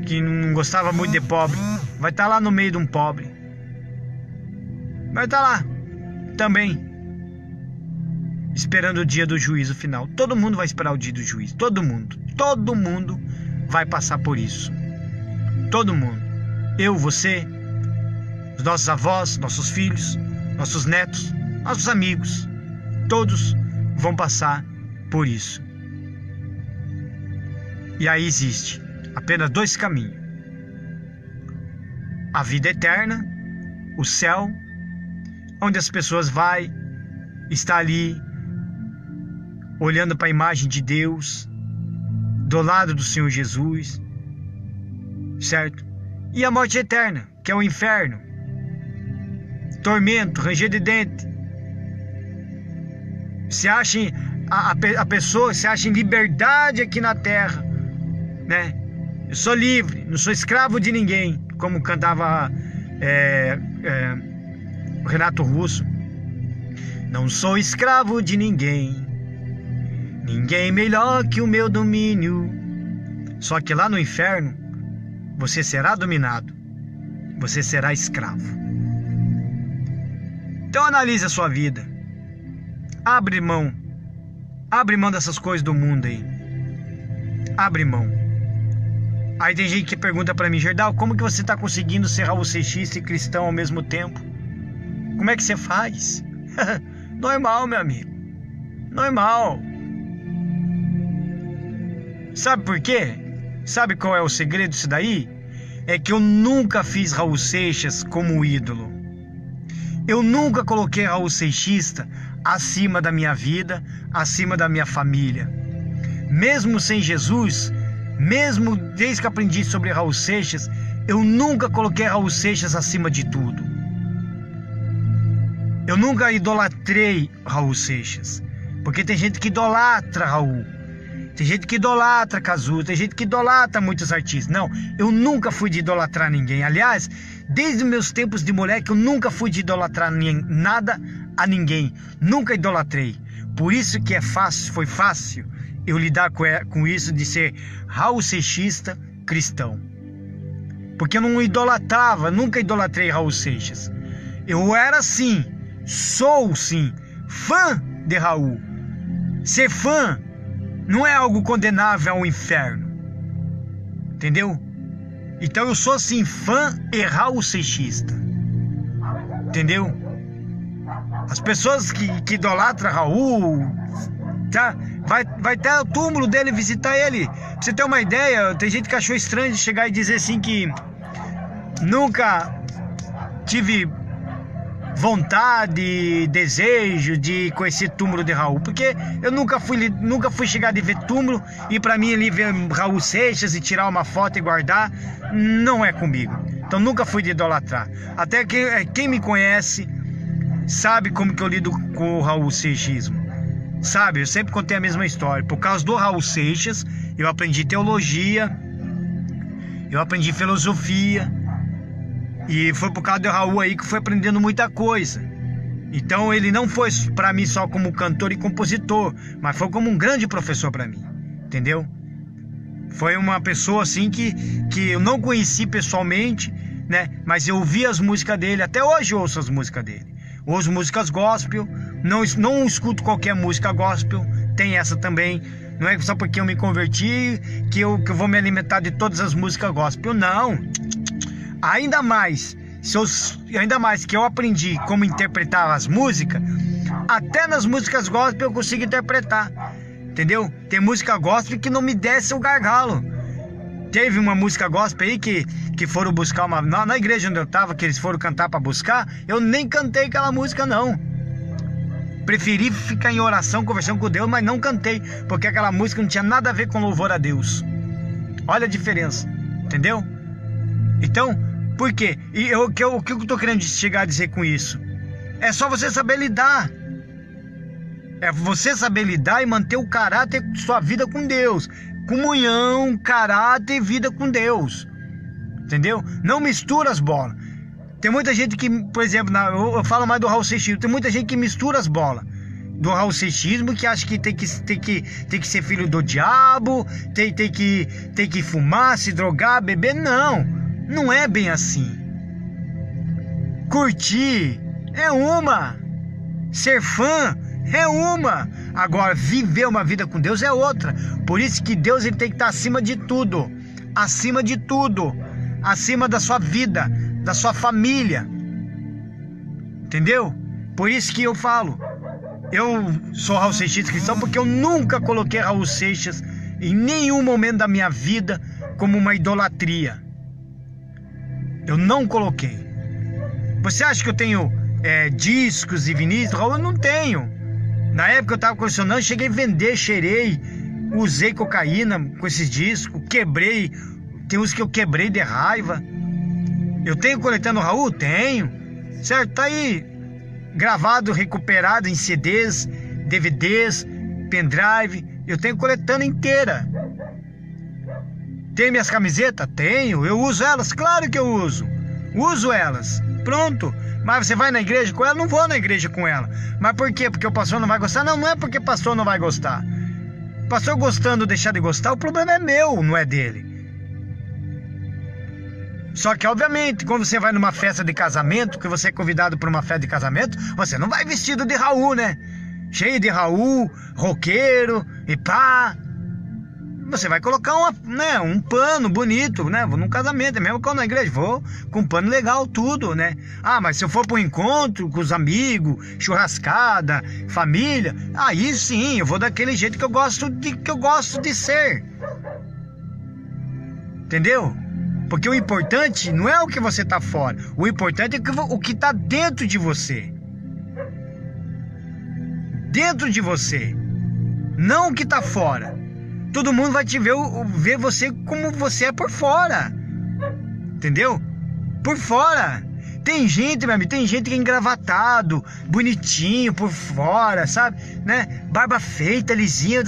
que não gostava muito de pobre, vai estar lá no meio de um pobre. Vai estar lá também, esperando o dia do juízo final. Todo mundo vai esperar o dia do juízo. Todo mundo vai passar por isso. Todo mundo. Eu, você, os nossos avós, nossos filhos, nossos netos, nossos amigos, todos vão passar por isso. E aí existe apenas dois caminhos: a vida eterna, o céu, onde as pessoas vão estar ali olhando para a imagem de Deus, do lado do Senhor Jesus, certo? E a morte eterna, que é o inferno, tormento, ranger de dente. A pessoa se acha em liberdade aqui na terra, né? Eu sou livre, não sou escravo de ninguém, como cantava o Renato Russo. Não sou escravo de ninguém, ninguém melhor que o meu domínio. Só que lá no inferno, você será dominado, você será escravo. Então analise a sua vida. Abre mão dessas coisas do mundo aí. Abre mão. Aí tem gente que pergunta pra mim: Gerdau, como que você está conseguindo ser raulcexista e cristão ao mesmo tempo? Como é que você faz? Normal, meu amigo. Normal. Sabe por quê? Sabe qual é o segredo disso daí? É que eu nunca fiz Raul Seixas como ídolo. Eu nunca coloquei Raul Seixista acima da minha vida, acima da minha família. Mesmo sem Jesus, mesmo desde que aprendi sobre Raul Seixas, eu nunca coloquei Raul Seixas acima de tudo. Eu nunca idolatrei Raul Seixas, porque tem gente que idolatra Raul, tem gente que idolatra Cazuza, tem gente que idolatra muitos artistas. Não, eu nunca fui de idolatrar ninguém. Aliás, desde os meus tempos de moleque, eu nunca fui de idolatrar nada a ninguém. Nunca idolatrei. Por isso que foi fácil eu lidar com isso de ser Raul Seixista cristão. Porque eu não idolatrava, nunca idolatrei Raul Seixas. Eu era sim, sou sim, fã de Raul. Ser fã não é algo condenável ao inferno. Entendeu? Então eu sou sim fã e Raul Seixista. Entendeu? As pessoas que idolatram Raul, tá? Vai até o túmulo dele visitar ele. Pra você ter uma ideia, tem gente que achou estranho de chegar e dizer assim que nunca tive vontade, desejo de conhecer túmulo de Raul, porque eu nunca fui chegar de ver túmulo e pra mim ali ver Raul Seixas e tirar uma foto e guardar, não é comigo. Então nunca fui de idolatrar. Até que quem me conhece sabe como que eu lido com o Raul Seixismo. Sabe, eu sempre contei a mesma história. Por causa do Raul Seixas, eu aprendi teologia, eu aprendi filosofia, e foi por causa do Raul aí que eu fui aprendendo muita coisa. Então ele não foi para mim só como cantor e compositor, mas foi como um grande professor para mim, entendeu? Foi uma pessoa assim que eu não conheci pessoalmente, né? Mas eu ouvi as músicas dele, até hoje eu ouço as músicas dele. Ouço músicas gospel, não escuto qualquer música gospel, tem essa também. Não é só porque eu me converti que eu vou me alimentar de todas as músicas gospel, não. Ainda mais que eu aprendi como interpretar as músicas, até nas músicas gospel eu consigo interpretar, entendeu? Tem música gospel que não me desce o gargalo. Teve uma música gospel aí que foram buscar na igreja onde eu tava, que eles foram cantar para buscar, eu nem cantei aquela música não. Preferi ficar em oração, conversando com Deus, mas não cantei, porque aquela música não tinha nada a ver com louvor a Deus. Olha a diferença, entendeu? Então, por quê? E o que eu tô querendo chegar a dizer com isso? É só você saber lidar. É você saber lidar e manter o caráter de sua vida com Deus. Comunhão, caráter e vida com Deus. Entendeu? Não mistura as bolas. Tem muita gente que, por exemplo, eu falo mais do Raul Seixismo. Tem muita gente que mistura as bolas do Raul Seixismo, que acha que tem que ser filho do diabo, tem que fumar, se drogar, beber. Não é bem assim. Curtir é uma, ser fã é uma, agora viver uma vida com Deus é outra. Por isso que Deus ele tem que estar acima de tudo, acima da sua vida, da sua família, entendeu? Por isso que eu falo, eu sou Raul Seixista cristão, porque eu nunca coloquei Raul Seixas em nenhum momento da minha vida como uma idolatria. Eu não coloquei. Você acha que eu tenho discos e vinis do Raul? Eu não tenho. Na época eu estava colecionando, cheguei a vender, cheirei, usei cocaína com esses discos, quebrei, tem uns que eu quebrei de raiva. Eu tenho coletando o Raul? Tenho, certo? Tá aí, gravado, recuperado em CDs, DVDs, pendrive, eu tenho coletando inteira. Tem minhas camisetas? Tenho, eu uso elas, claro que eu uso elas, pronto. Mas você vai na igreja com ela? Não vou na igreja com ela. Mas por quê? Porque o pastor não vai gostar? Não é porque o pastor não vai gostar. O pastor gostando ou deixar de gostar, o problema é meu, não é dele. Só que, obviamente, quando você vai numa festa de casamento, que você é convidado para uma festa de casamento, você não vai vestido de Raul, né? Cheio de Raul, roqueiro e pá. Você vai colocar um pano bonito, né? Vou num casamento, é mesmo que eu na igreja, vou com um pano legal, tudo, né? Ah, mas se eu for para um encontro com os amigos, churrascada, família, aí sim, eu vou daquele jeito que eu gosto de ser. Entendeu? Porque o importante não é o que você tá fora. O importante é o que tá dentro de você. Dentro de você. Não o que tá fora. Todo mundo vai te ver você como você é por fora. Entendeu? Por fora. Tem gente, meu amigo, tem gente que é engravatado, bonitinho por fora, sabe? Né? Barba feita, lisinha,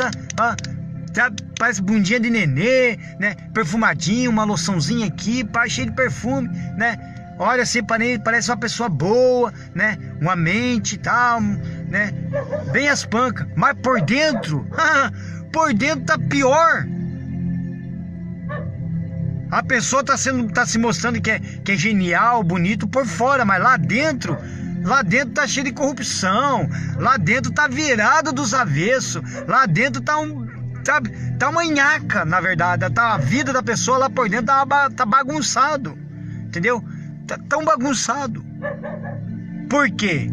parece bundinha de nenê, né? Perfumadinho, uma loçãozinha aqui, cheio de perfume, né? Olha assim, parece uma pessoa boa, né? Uma mente e tal, né? Bem as pancas, mas por dentro tá pior. A pessoa tá se mostrando que é genial, bonito por fora, mas lá dentro tá cheio de corrupção, lá dentro tá virado dos avessos, lá dentro tá uma nhaca, na verdade, a vida da pessoa lá por dentro tá bagunçado, entendeu? Tá tão bagunçado. Por quê?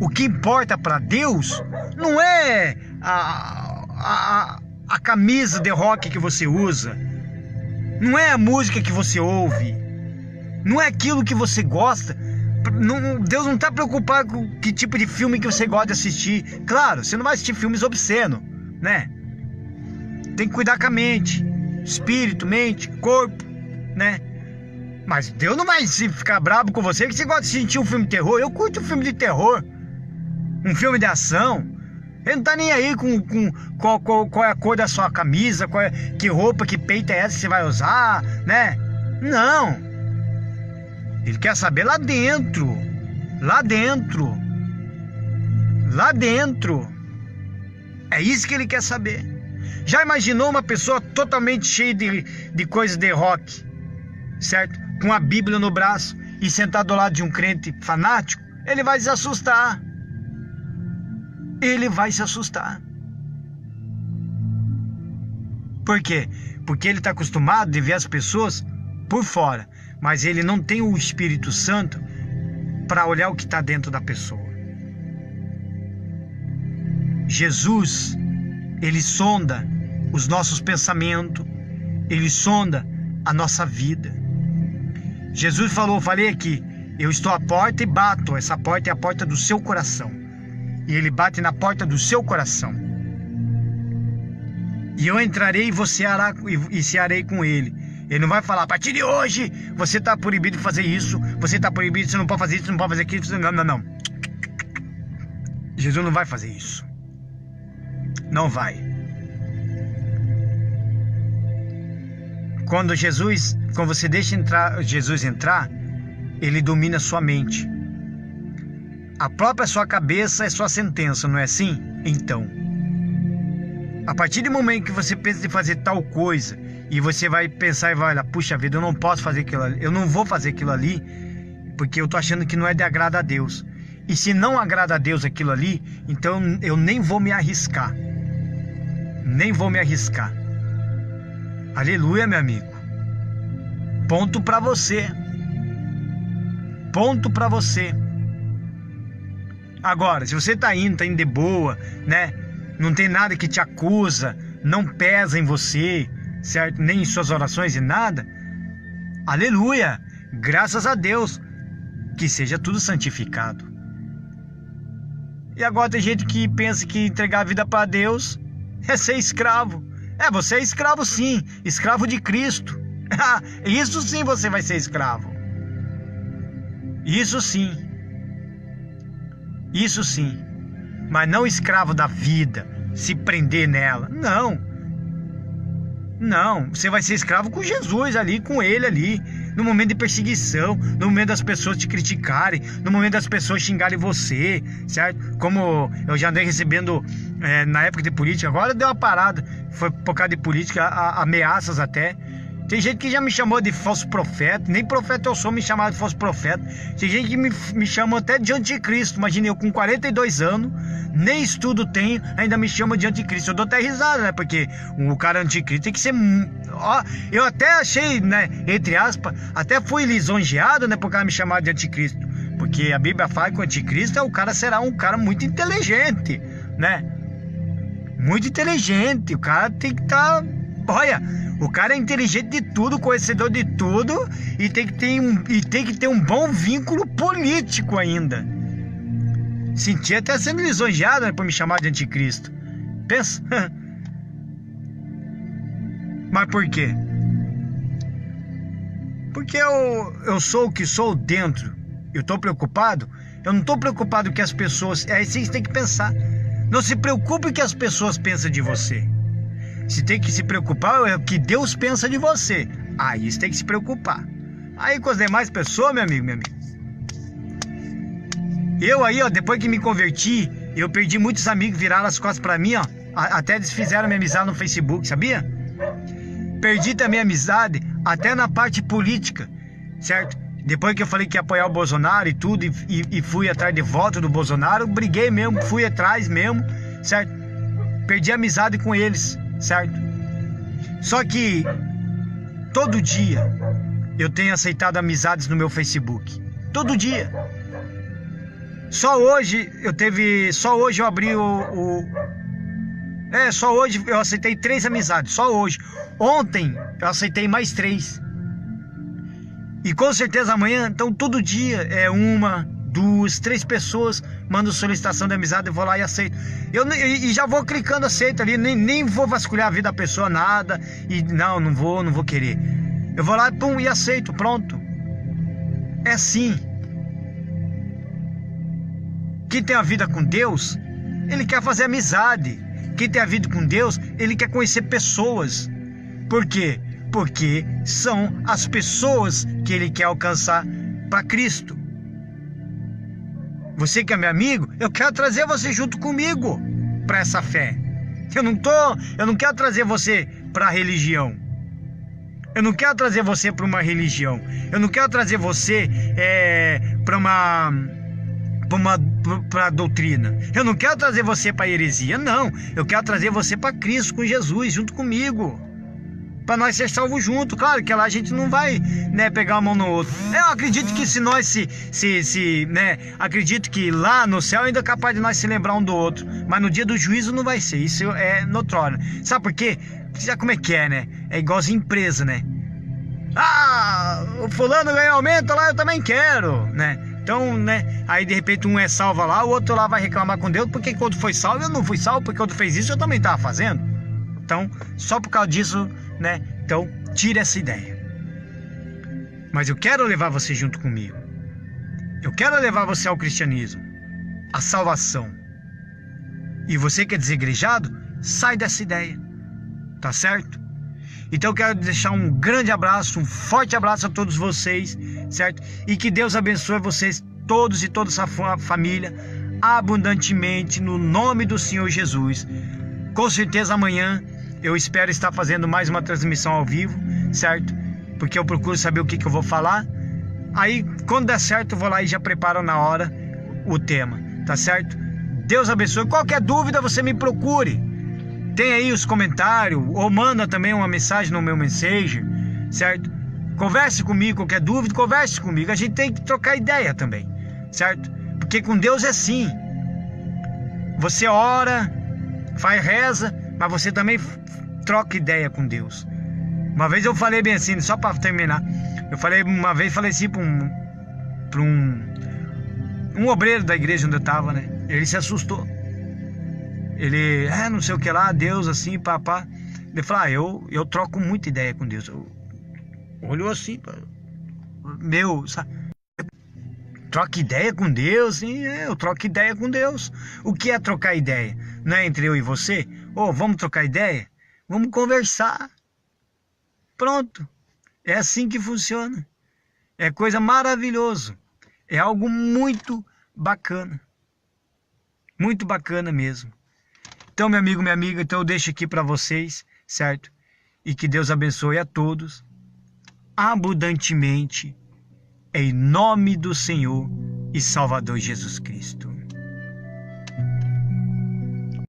O que importa para Deus não é a camisa de rock que você usa, não é a música que você ouve, não é aquilo que você gosta. Deus não está preocupado com que tipo de filme que você gosta de assistir. Claro, você não vai assistir filmes obscenos, né? Tem que cuidar com a mente, espírito, mente, corpo, né? Mas Deus não vai ficar bravo com você que você gosta de assistir um filme de terror. Eu curto um filme de terror, um filme de ação. Ele não tá nem aí com qual é a cor da sua camisa, que roupa, que peito é essa que você vai usar, né? Não. Ele quer saber lá dentro. Lá dentro. Lá dentro. É isso que ele quer saber. Já imaginou uma pessoa totalmente cheia de coisas de rock, certo? Com a Bíblia no braço e sentado ao lado de um crente fanático? Ele vai se assustar. Ele vai se assustar. Por quê? Porque ele está acostumado a ver as pessoas por fora, mas ele não tem o Espírito Santo para olhar o que está dentro da pessoa. Jesus, ele sonda os nossos pensamentos, ele sonda a nossa vida. Jesus falei aqui, eu estou à porta e bato. Essa porta é a porta do seu coração. E ele bate na porta do seu coração. E eu entrarei e cearei com ele. Ele não vai falar, a partir de hoje, você está proibido de fazer isso, você está proibido, você não pode fazer isso, você não pode fazer aquilo. Não. Jesus não vai fazer isso. Não vai. Quando você deixa Jesus entrar, ele domina a sua mente. A própria sua cabeça é sua sentença, não é assim? Então, a partir do momento que você pensa em fazer tal coisa, e você vai pensar e vai olhar, puxa vida, eu não posso fazer aquilo ali, eu não vou fazer aquilo ali, porque eu tô achando que não é de agrado a Deus. E se não agrada a Deus aquilo ali, então eu nem vou me arriscar. Nem vou me arriscar. Aleluia, meu amigo. Ponto pra você. Ponto pra você. Agora, se você tá indo de boa, né? Não tem nada que te acusa, não pesa em você, certo? Nem em suas orações e nada. Aleluia! Graças a Deus. Que seja tudo santificado. E agora tem gente que pensa que entregar a vida para Deus é ser escravo. Você é escravo sim, escravo de Cristo. Isso sim você vai ser escravo. Isso sim. Isso sim, mas não escravo da vida, se prender nela, não, você vai ser escravo com Jesus ali, com ele ali, no momento de perseguição, no momento das pessoas te criticarem, no momento das pessoas xingarem você, certo? Como eu já andei recebendo na época de política, agora deu uma parada, foi por causa de política, ameaças até. Tem gente que já me chamou de falso profeta, nem profeta eu sou, me chamava de falso profeta. Tem gente que me chamou até de anticristo. Imagina, eu com 42 anos, nem estudo tenho, ainda me chama de anticristo. Eu dou até risada, né? Porque o cara anticristo tem que ser... eu até achei, né, entre aspas, até fui lisonjeado, né, por cara me chamar de anticristo. Porque a Bíblia fala que o anticristo será um cara muito inteligente, né? Muito inteligente, o cara tem que estar... Olha, o cara é inteligente de tudo, conhecedor de tudo e tem que ter um bom vínculo político ainda. Senti até sendo lisonjeado, né, por me chamar de anticristo. Pensa. Mas por quê? Porque eu sou o que sou dentro. Eu estou preocupado? Eu não estou preocupado que as pessoas... É isso que você tem que pensar. Não se preocupe que as pessoas pensam de você. Você tem que se preocupar é o que Deus pensa de você. Aí você tem que se preocupar. Aí com as demais pessoas, meu amigo, eu aí, ó, depois que me converti, eu perdi muitos amigos, viraram as costas pra mim, ó. Até desfizeram minha amizade no Facebook, sabia? Perdi também a amizade, até na parte política, certo? Depois que eu falei que ia apoiar o Bolsonaro e tudo, e fui atrás de voto do Bolsonaro, briguei mesmo, fui atrás mesmo, certo? Perdi a amizade com eles, certo? Só que todo dia eu tenho aceitado amizades no meu Facebook. Todo dia. Só hoje eu abri só hoje eu aceitei 3 amizades, só hoje. Ontem eu aceitei mais 3. E com certeza amanhã, então todo dia é 1, 2, 3 pessoas mandam solicitação de amizade, eu vou lá e aceito. E já vou clicando aceito ali, nem vou vasculhar a vida da pessoa, nada. E não vou querer. Eu vou lá pum, e aceito, pronto. É assim. Quem tem a vida com Deus, ele quer fazer amizade. Quem tem a vida com Deus, ele quer conhecer pessoas. Por quê? Porque são as pessoas que ele quer alcançar para Cristo. Você que é meu amigo, eu quero trazer você junto comigo para essa fé. Eu não quero trazer você para a religião. Eu não quero trazer você para uma religião. Eu não quero trazer você para a doutrina. Eu não quero trazer você para a heresia, não. Eu quero trazer você para Cristo, com Jesus, junto comigo. Para nós ser salvos juntos. Claro que lá a gente não vai, né, pegar uma mão no outro. Eu acredito que se nós acredito que lá no céu ainda é capaz de nós se lembrar um do outro. Mas no dia do juízo não vai ser. Isso é notório. Sabe por quê? Você sabe como é que é, né? É igualzinho empresa, né? Ah, o fulano ganhou aumento lá, eu também quero, né? Então, né? Aí de repente um é salvo lá, o outro lá vai reclamar com Deus porque quando foi salvo eu não fui salvo, porque quando fez isso eu também estava fazendo. Então, só por causa disso, né? Então, tira essa ideia. Mas eu quero levar você junto comigo. Eu quero levar você ao cristianismo, à salvação. E você que é desigrejado, sai dessa ideia. Tá certo? Então eu quero deixar um grande abraço, um forte abraço a todos vocês, certo? E que Deus abençoe vocês todos e toda essa família abundantemente no nome do Senhor Jesus. Com certeza amanhã eu espero estar fazendo mais uma transmissão ao vivo, certo? Porque eu procuro saber o que eu vou falar. Aí quando der certo eu vou lá e já preparo na hora o tema, tá certo? Deus abençoe. Qualquer dúvida você me procure. Tem aí os comentários, ou manda também uma mensagem no meu Messenger, certo? Converse comigo, qualquer dúvida, converse comigo. A gente tem que trocar ideia também, certo? Porque com Deus é assim. Você ora, faz reza, mas você também troca ideia com Deus. Uma vez eu falei bem assim, só para terminar. Uma vez falei assim para um obreiro da igreja onde eu estava, né? Ele se assustou. Ele, não sei o que lá, Deus assim, papá. Ele falou, eu troco muita ideia com Deus. Olhou assim, sabe? Troca ideia com Deus? Sim, eu troco ideia com Deus. O que é trocar ideia? Não é entre eu e você? Vamos trocar ideia? Vamos conversar. Pronto. É assim que funciona. É coisa maravilhosa. É algo muito bacana. Muito bacana mesmo. Então, meu amigo, minha amiga, então eu deixo aqui para vocês, certo? E que Deus abençoe a todos abundantemente, em nome do Senhor e Salvador Jesus Cristo.